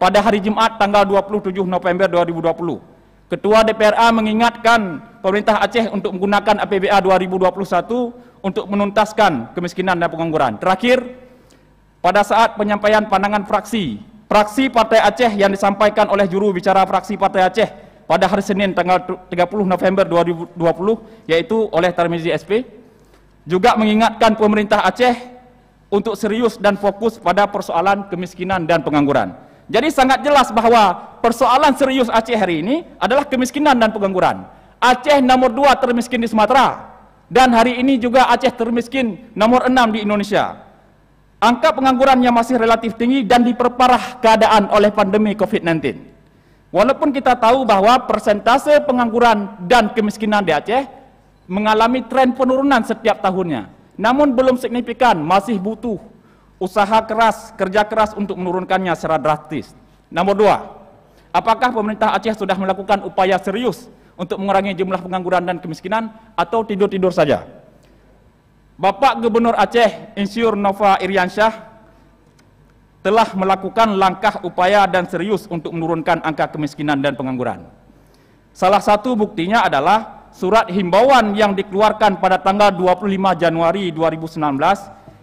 Speaker 8: pada hari Jumat tanggal 27 November 2020. Ketua DPRA mengingatkan pemerintah Aceh untuk menggunakan APBA 2021 untuk menuntaskan kemiskinan dan pengangguran. Terakhir, pada saat penyampaian pandangan fraksi Partai Aceh yang disampaikan oleh juru bicara fraksi Partai Aceh pada hari Senin tanggal 30 November 2020, yaitu oleh Tarmizi SP, juga mengingatkan pemerintah Aceh untuk serius dan fokus pada persoalan kemiskinan dan pengangguran. Jadi sangat jelas bahwa persoalan serius Aceh hari ini adalah kemiskinan dan pengangguran. Aceh nomor 2 termiskin di Sumatera, dan hari ini juga Aceh termiskin nomor 6 di Indonesia. Angka penganggurannya masih relatif tinggi dan diperparah keadaan oleh pandemi COVID-19. Walaupun kita tahu bahwa persentase pengangguran dan kemiskinan di Aceh mengalami tren penurunan setiap tahunnya, namun belum signifikan, masih butuh usaha keras, kerja keras untuk menurunkannya secara drastis. Nomor 2, apakah pemerintah Aceh sudah melakukan upaya serius untuk mengurangi jumlah pengangguran dan kemiskinan, atau tidur-tidur saja? Bapak Gubernur Aceh Insinyur Nova Iriansyah telah melakukan langkah upaya dan serius untuk menurunkan angka kemiskinan dan pengangguran. Salah satu buktinya adalah surat himbauan yang dikeluarkan pada tanggal 25 Januari 2019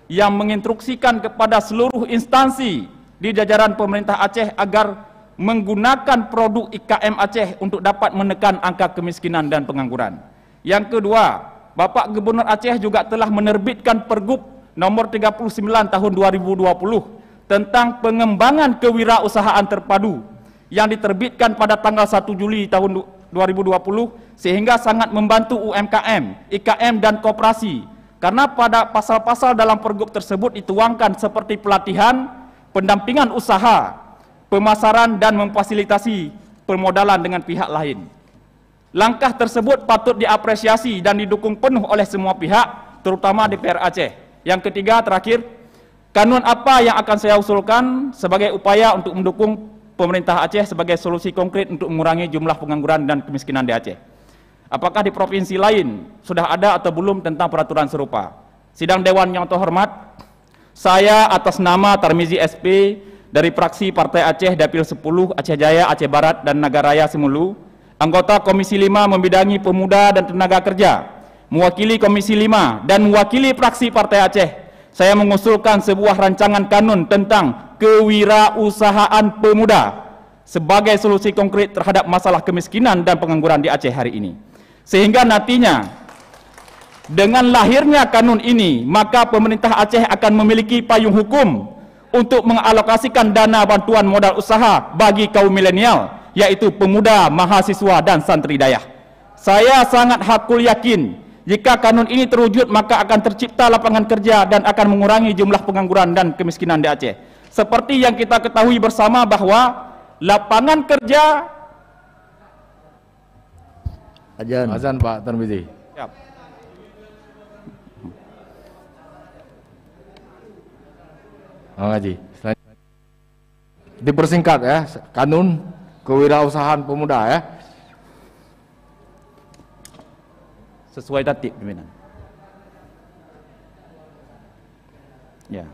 Speaker 8: yang menginstruksikan kepada seluruh instansi di jajaran pemerintah Aceh agar menggunakan produk IKM Aceh untuk dapat menekan angka kemiskinan dan pengangguran. Yang kedua, Bapak Gubernur Aceh juga telah menerbitkan Pergub nomor 39 tahun 2020 tentang pengembangan kewirausahaan terpadu yang diterbitkan pada tanggal 1 Juli tahun 2020 sehingga sangat membantu UMKM, IKM dan koperasi. Karena pada pasal-pasal dalam Pergub tersebut dituangkan seperti pelatihan, pendampingan usaha, pemasaran dan memfasilitasi permodalan dengan pihak lain. Langkah tersebut patut diapresiasi dan didukung penuh oleh semua pihak, terutama DPR Aceh. Yang ketiga, terakhir, kanun apa yang akan saya usulkan sebagai upaya untuk mendukung pemerintah Aceh sebagai solusi konkret untuk mengurangi jumlah pengangguran dan kemiskinan di Aceh? Apakah di provinsi lain sudah ada atau belum tentang peraturan serupa? Sidang Dewan yang terhormat, saya atas nama Tarmizi SP dari fraksi Partai Aceh Dapil 10 Aceh Jaya, Aceh Barat dan Nagaraya Semulu, anggota Komisi 5 membidangi pemuda dan tenaga kerja, mewakili Komisi 5 dan mewakili fraksi Partai Aceh, saya mengusulkan sebuah rancangan kanun tentang kewirausahaan pemuda sebagai solusi konkret terhadap masalah kemiskinan dan pengangguran di Aceh hari ini. Sehingga nantinya dengan lahirnya kanun ini, maka pemerintah Aceh akan memiliki payung hukum untuk mengalokasikan dana bantuan modal usaha bagi kaum milenial, yaitu pemuda, mahasiswa dan santri dayah. Saya sangat hakul yakin jika kanun ini terwujud maka akan tercipta lapangan kerja dan akan mengurangi jumlah pengangguran dan kemiskinan di Aceh. Seperti yang kita ketahui bersama bahwa lapangan kerja
Speaker 1: Azan Pak Tarmizi.
Speaker 8: Siap.
Speaker 1: Ngaji. Dipersingkat ya, kanun kewirausahaan pemuda ya.
Speaker 8: Sesuai tertib pimpinan. Ya.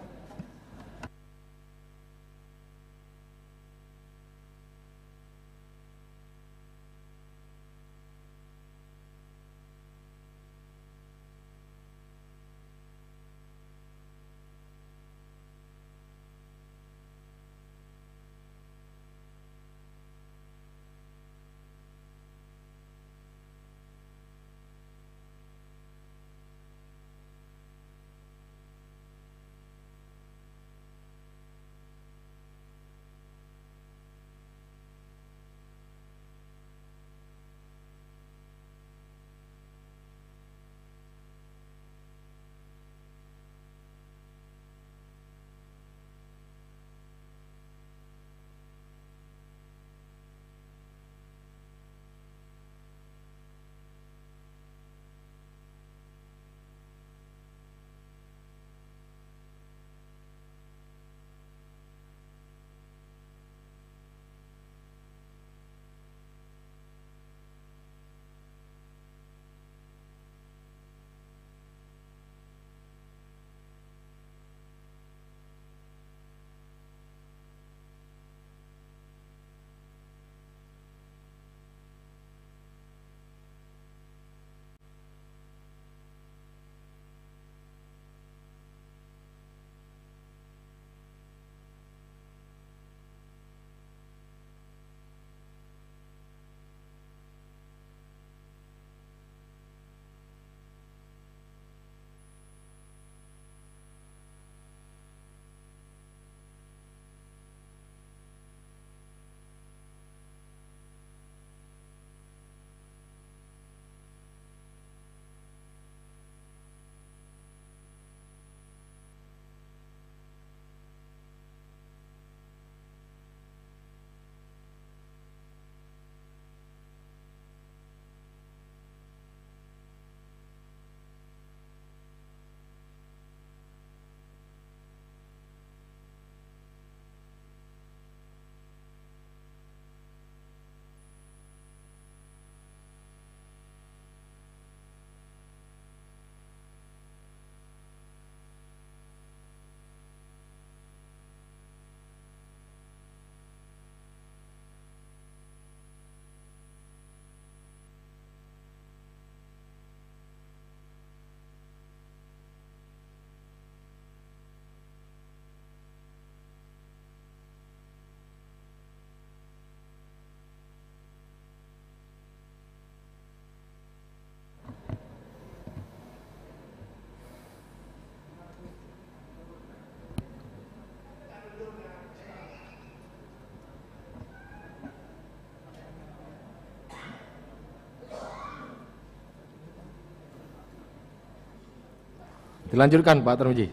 Speaker 1: Dilanjutkan Pak Tarmizi.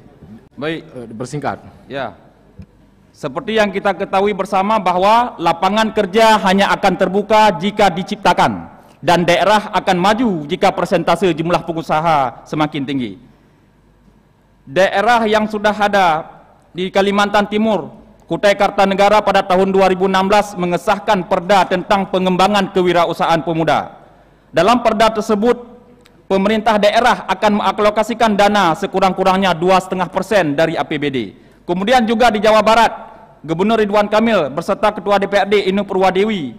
Speaker 8: Baik,
Speaker 1: Bersingkat.
Speaker 8: ya. Seperti yang kita ketahui bersama bahwa lapangan kerja hanya akan terbuka jika diciptakan dan daerah akan maju jika persentase jumlah pengusaha semakin tinggi. Daerah yang sudah ada di Kalimantan Timur, Kutai Kartanegara pada tahun 2016 mengesahkan perda tentang pengembangan kewirausahaan pemuda. Dalam perda tersebut, pemerintah daerah akan mengalokasikan dana sekurang-kurangnya 2,5% dari APBD. Kemudian juga di Jawa Barat, Gubernur Ridwan Kamil beserta Ketua DPRD Inu Purwadewi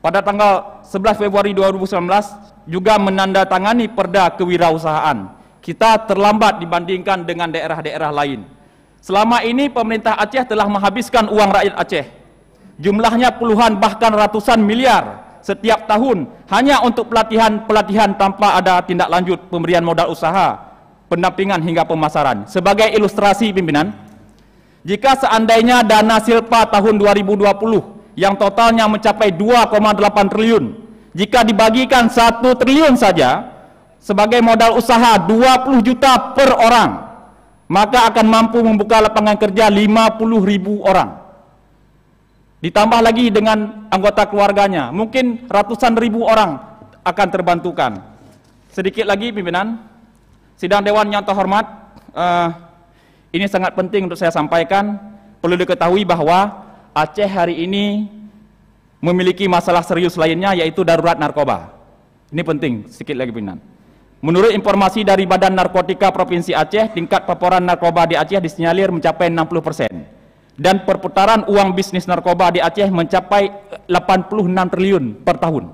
Speaker 8: pada tanggal 11 Februari 2019 juga menandatangani perda kewirausahaan. Kita terlambat dibandingkan dengan daerah-daerah lain. Selama ini pemerintah Aceh telah menghabiskan uang rakyat Aceh. Jumlahnya puluhan bahkan ratusan miliar setiap tahun hanya untuk pelatihan tanpa ada tindak lanjut pemberian modal usaha, pendampingan hingga pemasaran. Sebagai ilustrasi pimpinan, jika seandainya dana Silpa tahun 2020 yang totalnya mencapai 2,8 triliun, jika dibagikan 1 triliun saja sebagai modal usaha 20 juta per orang, maka akan mampu membuka lapangan kerja 50.000 orang. Ditambah lagi dengan anggota keluarganya, mungkin ratusan ribu orang akan terbantukan. Sedikit lagi pimpinan, sidang Dewan yang terhormat, ini sangat penting untuk saya sampaikan. Perlu diketahui bahwa Aceh hari ini memiliki masalah serius lainnya, yaitu darurat narkoba. Ini penting, sedikit lagi pimpinan. Menurut informasi dari Badan Narkotika Provinsi Aceh, tingkat paparan narkoba di Aceh disinyalir mencapai 60%. Dan perputaran uang bisnis narkoba di Aceh mencapai 86 triliun per tahun.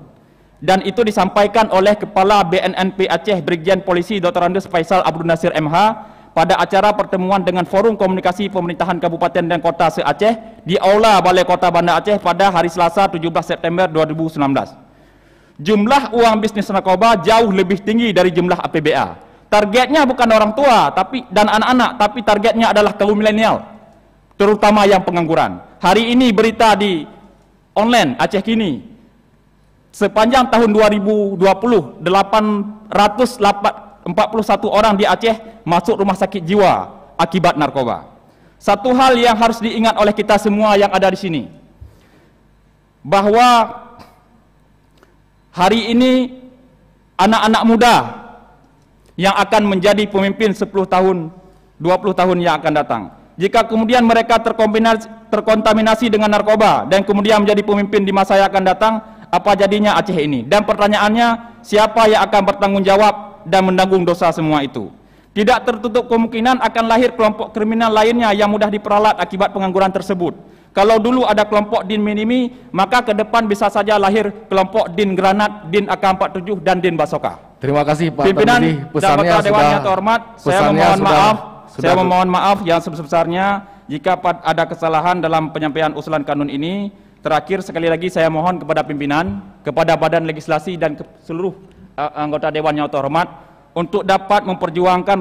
Speaker 8: Dan itu disampaikan oleh Kepala BNNP Aceh Brigjen Polisi Dr. Andes Faisal Abdul Nasir MH pada acara pertemuan dengan Forum Komunikasi Pemerintahan Kabupaten dan Kota se-Aceh di Aula Balai Kota Banda Aceh pada hari Selasa 17 September 2019. Jumlah uang bisnis narkoba jauh lebih tinggi dari jumlah APBA. Targetnya bukan orang tua dan anak-anak, tapi targetnya adalah kaum milenial, terutama yang pengangguran. Hari ini berita di online Aceh Kini, sepanjang tahun 2020, 841 orang di Aceh masuk rumah sakit jiwa akibat narkoba. Satu hal yang harus diingat oleh kita semua yang ada di sini, bahwa hari ini anak-anak muda yang akan menjadi pemimpin 10 tahun, 20 tahun yang akan datang, jika kemudian mereka terkontaminasi dengan narkoba dan kemudian menjadi pemimpin di masa yang akan datang, apa jadinya Aceh ini? Dan pertanyaannya, siapa yang akan bertanggung jawab dan menanggung dosa semua itu? Tidak tertutup kemungkinan akan lahir kelompok kriminal lainnya yang mudah diperalat akibat pengangguran tersebut. Kalau dulu ada kelompok Din Minimi, maka ke depan bisa saja lahir kelompok Din Granat, Din AK-47, dan Din Basoka.
Speaker 1: Terima kasih Pak
Speaker 8: Pimpinan
Speaker 1: Tarmizi.
Speaker 8: dan Ketua Dewan yang terhormat, saya memohon maaf yang sebesar-besarnya jika ada kesalahan dalam penyampaian usulan kanun ini. Terakhir sekali lagi saya mohon kepada pimpinan, kepada Badan Legislasi dan seluruh anggota Dewan yang terhormat untuk dapat memperjuangkan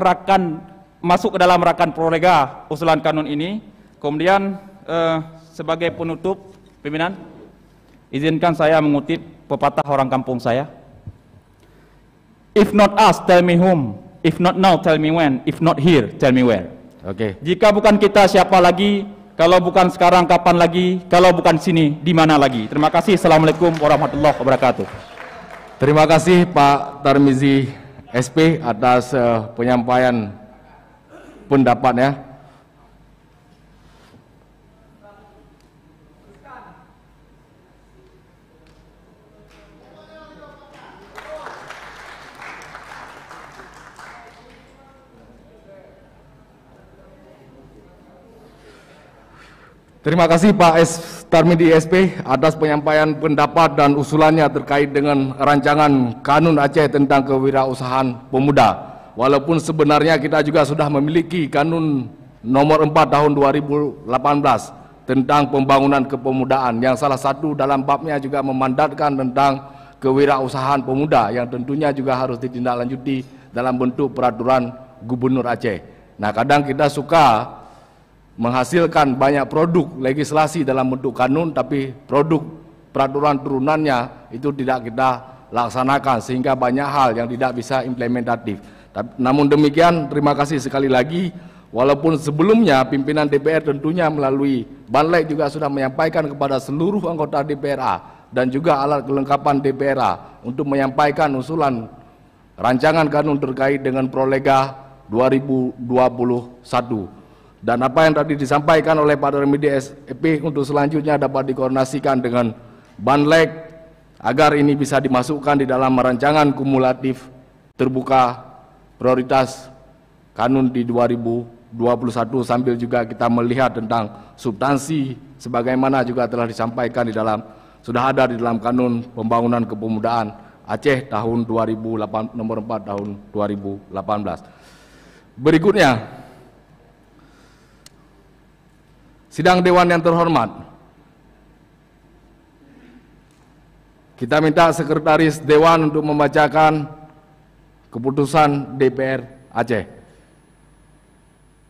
Speaker 8: masuk ke dalam rakan prolega usulan kanun ini. Kemudian sebagai penutup, pimpinan, izinkan saya mengutip pepatah orang kampung saya. If not us, tell me whom. If not now, tell me when. If not here, tell me where.
Speaker 1: Oke.
Speaker 8: Jika bukan kita, siapa lagi? Kalau bukan sekarang, kapan lagi? Kalau bukan sini, di mana lagi? Terima kasih. Assalamualaikum warahmatullahi wabarakatuh.
Speaker 1: Terima kasih Pak Tarmizi SP atas penyampaian pendapatnya. Terima kasih Pak Tarmizi SP atas penyampaian pendapat dan usulannya terkait dengan rancangan Kanun Aceh tentang kewirausahaan pemuda. Walaupun sebenarnya kita juga sudah memiliki Kanun nomor 4 tahun 2018 tentang pembangunan kepemudaan, yang salah satu dalam babnya juga memandatkan tentang kewirausahaan pemuda yang tentunya juga harus ditindaklanjuti dalam bentuk peraturan Gubernur Aceh. Nah, kadang kita suka menghasilkan banyak produk legislasi dalam bentuk kanun, tapi produk peraturan turunannya itu tidak kita laksanakan, sehingga banyak hal yang tidak bisa implementatif. Namun demikian, terima kasih sekali lagi, walaupun sebelumnya pimpinan DPR tentunya melalui Banlek juga sudah menyampaikan kepada seluruh anggota DPRA dan juga alat kelengkapan DPRA untuk menyampaikan usulan rancangan kanun terkait dengan Prolega 2021. Dan apa yang tadi disampaikan oleh Pak Darmidi SEP untuk selanjutnya dapat dikoordinasikan dengan Banlek agar ini bisa dimasukkan di dalam rancangan kumulatif terbuka prioritas kanun di 2021, sambil juga kita melihat tentang substansi sebagaimana juga telah disampaikan di dalam, sudah ada di dalam kanun pembangunan kepemudaan Aceh tahun 2008, nomor 4 tahun 2018. Berikutnya, sidang Dewan yang terhormat, kita minta Sekretaris Dewan untuk membacakan keputusan DPR Aceh.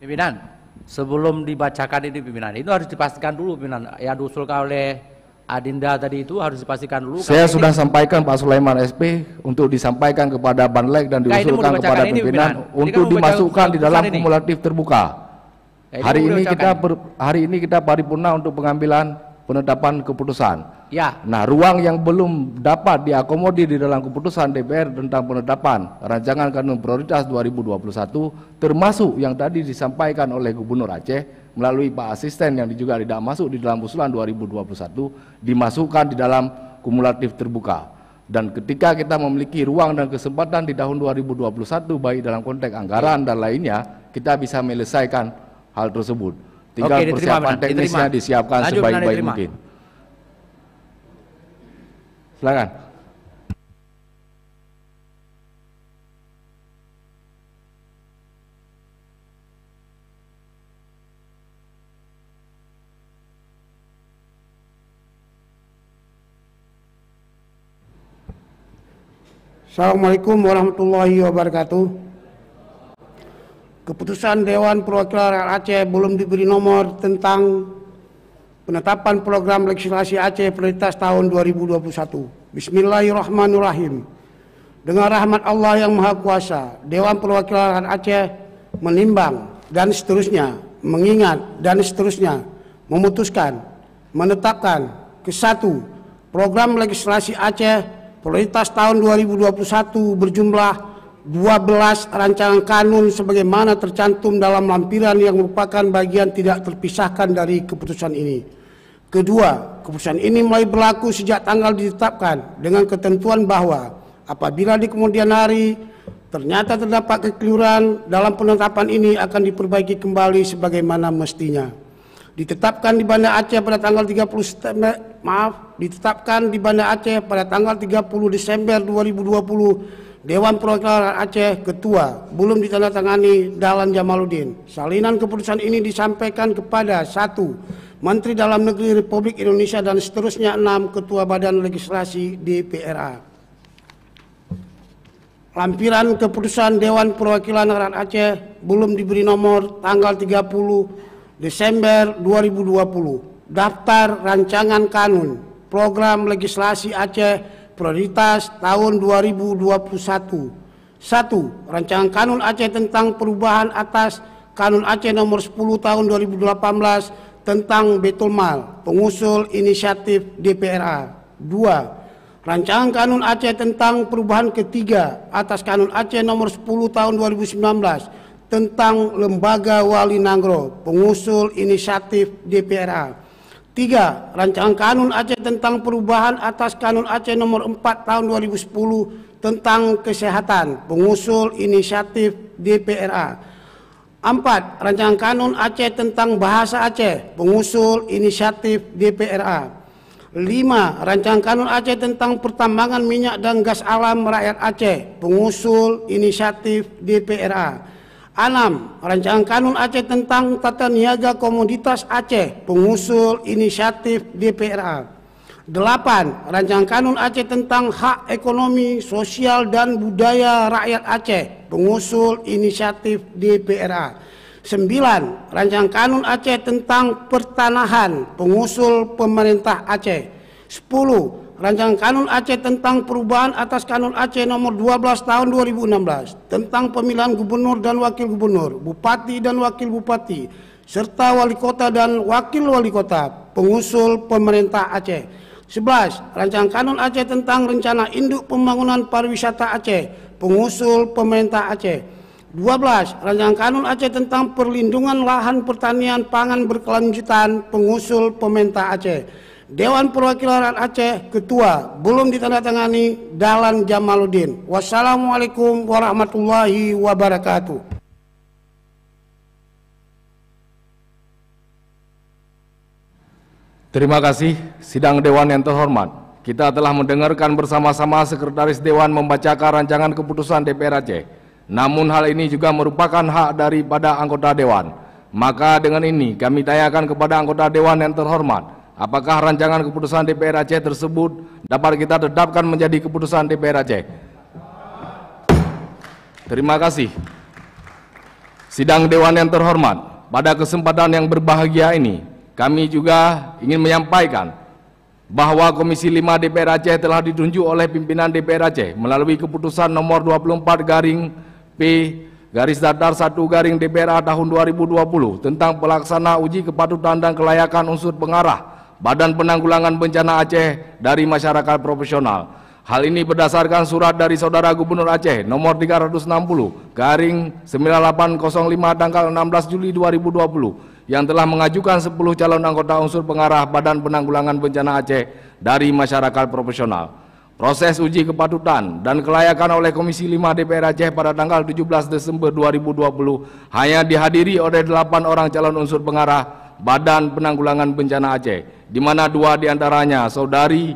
Speaker 3: Pimpinan, sebelum dibacakan ini pimpinan, itu harus dipastikan dulu pimpinan. Yang diusulkan oleh Adinda tadi itu harus dipastikan dulu.
Speaker 1: Saya sudah sampaikan Pak Sulaiman SP untuk disampaikan kepada Banlek dan diusulkan kepada pimpinan untuk dimasukkan di dalam kumulatif terbuka. Hari ini kita paripurna untuk pengambilan penetapan keputusan.
Speaker 3: Ya.
Speaker 1: Nah, ruang yang belum dapat diakomodir di dalam keputusan DPR tentang penetapan rancangan kanun prioritas 2021 termasuk yang tadi disampaikan oleh Gubernur Aceh melalui Pak Asisten yang juga tidak masuk di dalam usulan 2021 dimasukkan di dalam kumulatif terbuka. Dan ketika kita memiliki ruang dan kesempatan di tahun 2021 baik dalam konteks anggaran dan lainnya, kita bisa menyelesaikan hal tersebut. Tinggal persiapan teknisnya disiapkan sebaik-baik mungkin. Silakan.
Speaker 9: Assalamualaikum warahmatullahi wabarakatuh. Keputusan Dewan Perwakilan Rakyat Aceh belum diberi nomor tentang penetapan program legislasi Aceh prioritas tahun 2021. Bismillahirrahmanirrahim. Dengan rahmat Allah yang Maha Kuasa, Dewan Perwakilan Rakyat Aceh menimbang dan seterusnya, mengingat dan seterusnya, memutuskan, menetapkan ke-1 program legislasi Aceh prioritas tahun 2021 berjumlah 12 rancangan kanun sebagaimana tercantum dalam lampiran yang merupakan bagian tidak terpisahkan dari keputusan ini. Kedua, keputusan ini mulai berlaku sejak tanggal ditetapkan dengan ketentuan bahwa apabila di kemudian hari ternyata terdapat kekeliruan dalam penetapan ini akan diperbaiki kembali sebagaimana mestinya. Ditetapkan di Banda Aceh pada tanggal 30 Desember 2020 Dewan Perwakilan Aceh Ketua belum ditandatangani Dahlan Jamaluddin. Salinan keputusan ini disampaikan kepada 1. Menteri Dalam Negeri Republik Indonesia dan seterusnya 6. Ketua Badan Legislasi DPRA. Lampiran keputusan Dewan Perwakilan Rakyat Aceh belum diberi nomor tanggal 30 Desember 2020. Daftar rancangan kanun program legislasi Aceh prioritas tahun 2021. 1. Rancangan Kanun Aceh tentang perubahan atas Kanun Aceh nomor 10 tahun 2018 tentang Betul Mal, pengusul inisiatif DPRA. 2. Rancangan Kanun Aceh tentang perubahan ketiga atas Kanun Aceh nomor 10 tahun 2019 tentang Lembaga Wali Nangro, pengusul inisiatif DPRA. 3. Rancangan Kanun Aceh tentang perubahan atas Kanun Aceh nomor 4 tahun 2010 tentang kesehatan, pengusul inisiatif DPRA. 4. Rancangan Kanun Aceh tentang bahasa Aceh, pengusul inisiatif DPRA. 5. Rancangan Kanun Aceh tentang pertambangan minyak dan gas alam rakyat Aceh, pengusul inisiatif DPRA. 6. Rancangan Kanun Aceh tentang tata niaga komoditas Aceh, pengusul inisiatif DPRA. 8. Rancangan Kanun Aceh tentang hak ekonomi, sosial dan budaya rakyat Aceh, pengusul inisiatif DPRA. 9. Rancangan Kanun Aceh tentang pertanahan, pengusul pemerintah Aceh. 10. Rancangan Kanun Aceh tentang perubahan atas Kanun Aceh nomor 12 tahun 2016 tentang pemilihan gubernur dan wakil gubernur, bupati dan wakil bupati, serta wali kota dan wakil wali kota, pengusul pemerintah Aceh. 11. Rancangan Kanun Aceh tentang rencana induk pembangunan pariwisata Aceh, pengusul pemerintah Aceh. 12. Rancangan Kanun Aceh tentang perlindungan lahan pertanian pangan berkelanjutan, pengusul pemerintah Aceh. Dewan Perwakilan Rakyat Aceh, Ketua, belum ditandatangani Dahlan Jamaluddin. Wassalamualaikum warahmatullahi wabarakatuh.
Speaker 1: Terima kasih sidang Dewan yang terhormat. Kita telah mendengarkan bersama-sama Sekretaris Dewan membacakan rancangan keputusan DPR Aceh. Namun hal ini juga merupakan hak daripada anggota Dewan. Maka dengan ini kami tanyakan kepada anggota Dewan yang terhormat, apakah rancangan keputusan DPR Aceh tersebut dapat kita tetapkan menjadi keputusan DPR Aceh? Terima kasih. Sidang Dewan yang terhormat, pada kesempatan yang berbahagia ini, kami juga ingin menyampaikan bahwa Komisi 5 DPR Aceh telah ditunjuk oleh pimpinan DPR Aceh melalui keputusan nomor 24/P/DPRA tahun 2020 tentang pelaksana uji kepatutan dan kelayakan unsur pengarah Badan Penanggulangan Bencana Aceh dari masyarakat profesional. Hal ini berdasarkan surat dari Saudara Gubernur Aceh nomor 360/9805 tanggal 16 Juli 2020 yang telah mengajukan 10 calon anggota unsur pengarah Badan Penanggulangan Bencana Aceh dari masyarakat profesional. Proses uji kepatutan dan kelayakan oleh Komisi 5 DPR Aceh pada tanggal 17 Desember 2020 hanya dihadiri oleh 8 orang calon unsur pengarah Badan Penanggulangan Bencana Aceh, di mana 2 diantaranya Saudari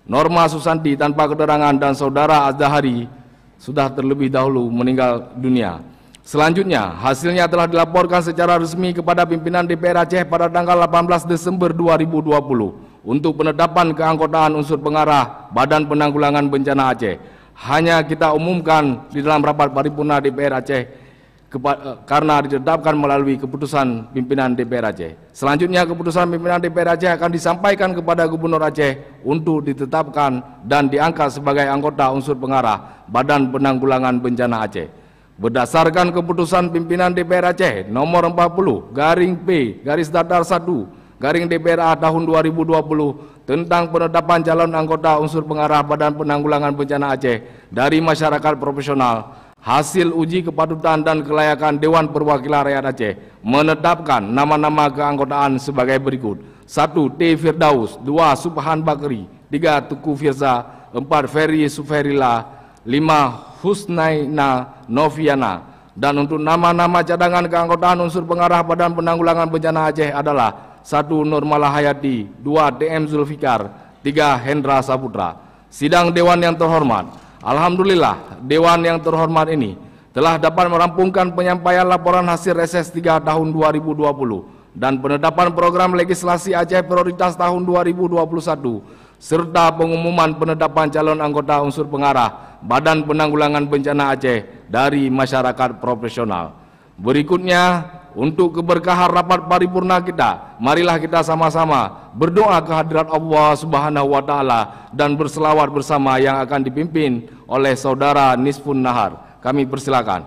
Speaker 1: Norma Susanti tanpa keterangan dan Saudara Azhari sudah terlebih dahulu meninggal dunia. Selanjutnya, hasilnya telah dilaporkan secara resmi kepada pimpinan DPR Aceh pada tanggal 18 Desember 2020 untuk penetapan keanggotaan unsur pengarah Badan Penanggulangan Bencana Aceh. Hanya kita umumkan di dalam rapat paripurna DPR Aceh karena ditetapkan melalui keputusan pimpinan DPR Aceh. Selanjutnya keputusan pimpinan DPR Aceh akan disampaikan kepada Gubernur Aceh untuk ditetapkan dan diangkat sebagai anggota unsur pengarah Badan Penanggulangan Bencana Aceh. Berdasarkan keputusan pimpinan DPR Aceh nomor 40/P/1/DPRA tahun 2020 tentang penetapan calon anggota unsur pengarah Badan Penanggulangan Bencana Aceh dari masyarakat profesional, hasil uji kepatutan dan kelayakan Dewan Perwakilan Rakyat Aceh menetapkan nama-nama keanggotaan sebagai berikut: 1. T. Firdaus, 2. Subhan Bakri, 3. Tuku Firza, 4. Ferry Suferila, 5. Husnaina Noviana. Dan untuk nama-nama cadangan keanggotaan unsur pengarah Badan Penanggulangan Bencana Aceh adalah 1. Nurmala Hayati, 2. DM Zulfikar, 3. Hendra Saputra. Sidang Dewan yang terhormat, alhamdulillah, Dewan yang terhormat ini telah dapat merampungkan penyampaian laporan hasil reses 3 tahun 2020 dan penetapan program legislasi Aceh Prioritas tahun 2021 serta pengumuman penetapan calon anggota unsur pengarah Badan Penanggulangan Bencana Aceh dari masyarakat profesional. Berikutnya, untuk keberkahan rapat paripurna kita, marilah kita sama-sama berdoa kehadirat Allah Subhanahu wa Ta'ala dan berselawat bersama yang akan dipimpin oleh Saudara Nisfun Nahar. Kami persilakan.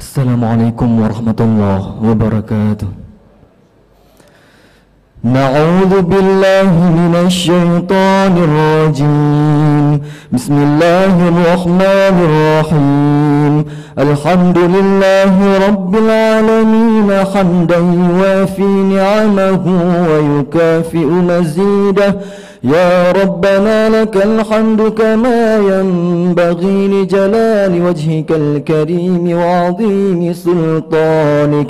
Speaker 4: Assalamualaikum warahmatullahi wabarakatuh. نعوذ بالله من الشيطان الرجيم بسم الله الرحمن الرحيم الحمد لله رب العالمين حمدا يوافي نعمه ويكافئ مزيده يا ربنا لك الحمد كما ينبغي لجلال وجهك الكريم وعظيم سلطانك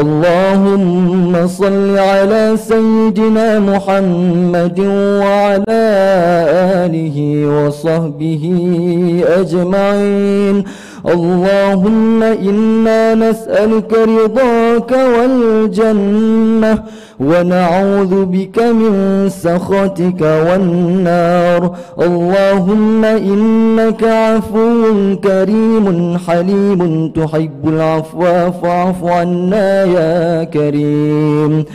Speaker 4: اللهم صل على سيدنا محمد وعلى آله وصحبه أجمعين اللهم إنا نسألك رضاك والجنة ونعوذ بك من سخطك
Speaker 5: والنار. اللهم إنك عفو كريم حليم تحب العفو فاعف عنا يا كريم.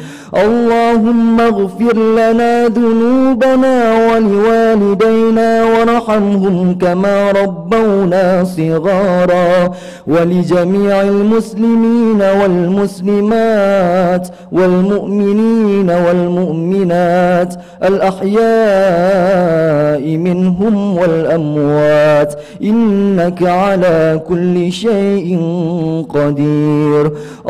Speaker 5: اللهم اغفر لنا ذنوبنا ولوالدينا وارحمهم كما ربونا صغارا، ولجميع المسلمين والمسلمات والمؤمنين والمؤمنات الأحياء منهم والأموات إنك على كل شيء قدير.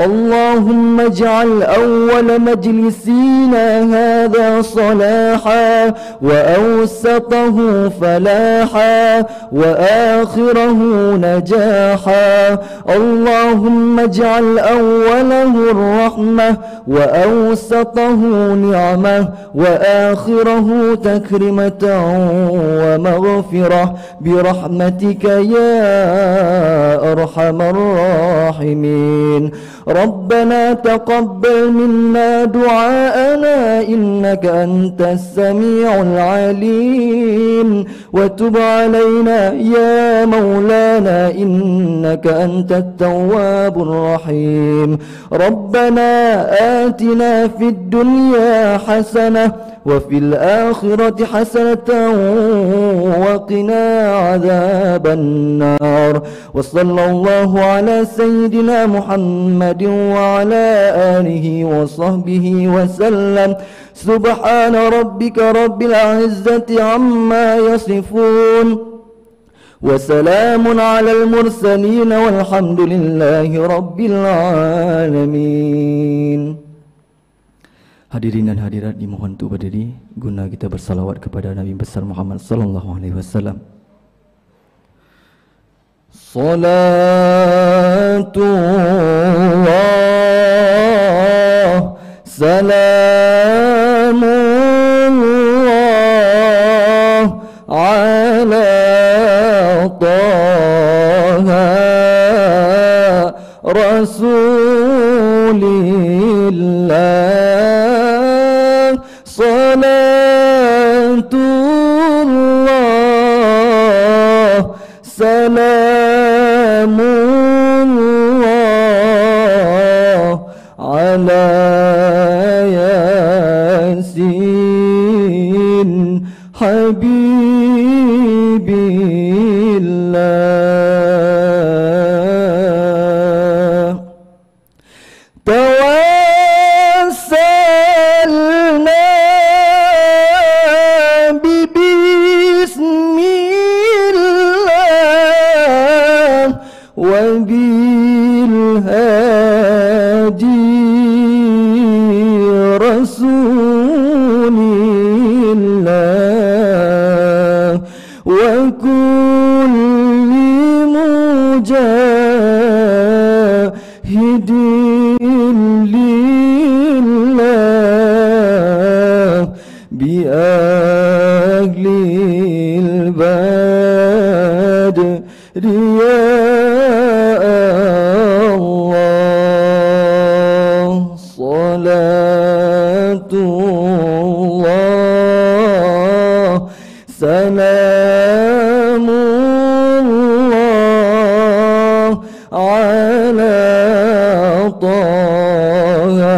Speaker 5: اللهم اجعل أول مجلسنا هذا صلاحا وأوسطه فلاحا وآخره نجاحا. اللهم اجعل أوله الرحمة وأوسطه نعمة وآخره تكرمة ومغفرة برحمتك يا أرحم الراحمين. ربنا تقبل منا دعاءنا إنك أنت السميع العليم، وتب علينا يا مولانا إنك أنت التواب الرحيم. ربنا آتنا في الدنيا حسنة وفي الآخرة حسنة وقنا عذاب النار. وصلى الله على سيدنا محمد وعلى آله وصحبه وسلم. سبحان ربك رب العزة عما يصفون وسلام على المرسلين والحمد لله رب العالمين.
Speaker 4: Hadirin dan hadirat dimohon untuk berdiri guna kita bersalawat kepada Nabi besar Muhammad sallallahu alaihi wasallam. Salatullah salamullah ala taha rasulillah. Salatullah salamullah ala yasin habibillah. Tawassalna bibismillah wa bilhadi rasulillah wa kulli mujahidin lillah bi ahlil badri ya Allah. Salatullah salamullah ala taha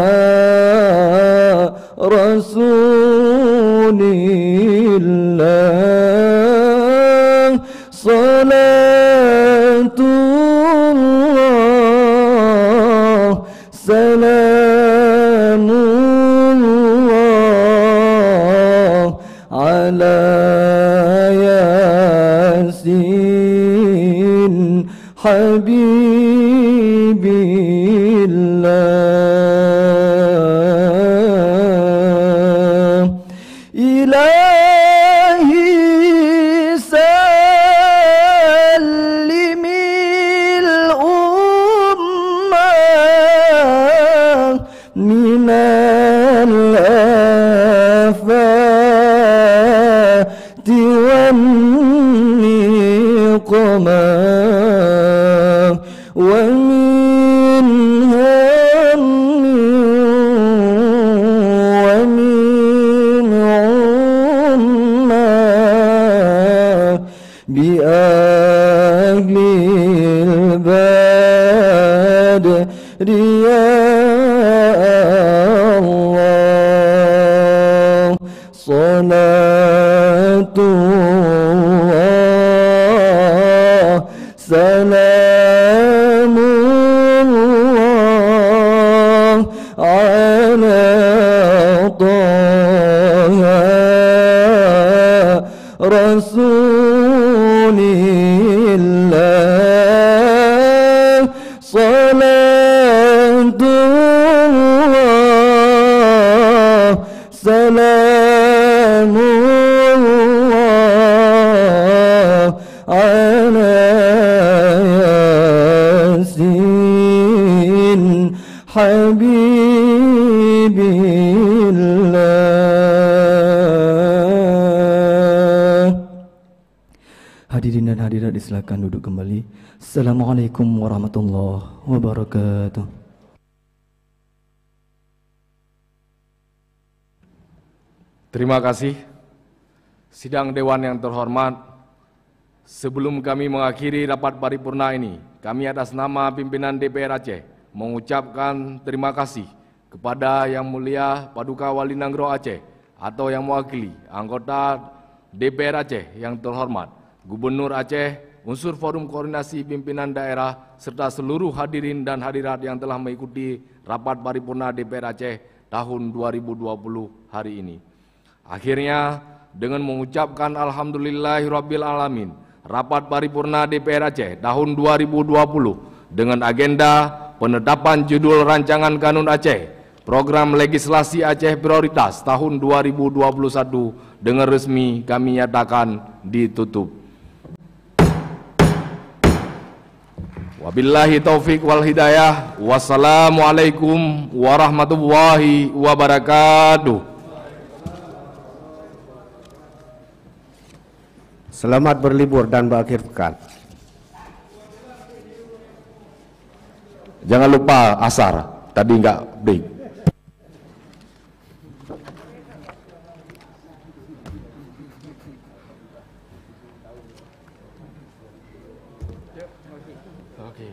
Speaker 4: rasulillah. Salatullah salamullah ala yasin habibillah. Ilahi sallimil ummah minal afati wan niqmah wa min hammi
Speaker 5: بأهل البدر يا الله صلاة الله سلام الله على طه رسول الله صلاة الله سلام الله على ياسين حبيب الله. Hadirin dan hadirat disilakan duduk kembali. Assalamualaikum warahmatullahi wabarakatuh.
Speaker 1: Terima kasih. Sidang Dewan yang terhormat, sebelum kami mengakhiri rapat paripurna ini, kami atas nama pimpinan DPR Aceh mengucapkan terima kasih kepada Yang Mulia Paduka Wali Nanggro Aceh atau yang mewakili anggota DPR Aceh yang terhormat, Gubernur Aceh, unsur Forum Koordinasi Pimpinan Daerah, serta seluruh hadirin dan hadirat yang telah mengikuti rapat paripurna DPR Aceh tahun 2020 hari ini. Akhirnya, dengan mengucapkan Alhamdulillahirabbil alamin, rapat paripurna DPR Aceh tahun 2020 dengan agenda penetapan judul rancangan Kanun Aceh, program legislasi Aceh prioritas tahun 2021 dengan resmi kami nyatakan ditutup. Wabillahi taufik wal hidayah. Wassalamualaikum warahmatullahi wabarakatuh.
Speaker 10: Selamat berlibur dan berakhir pekan.
Speaker 1: Jangan lupa asar, tadi enggak break. Okay.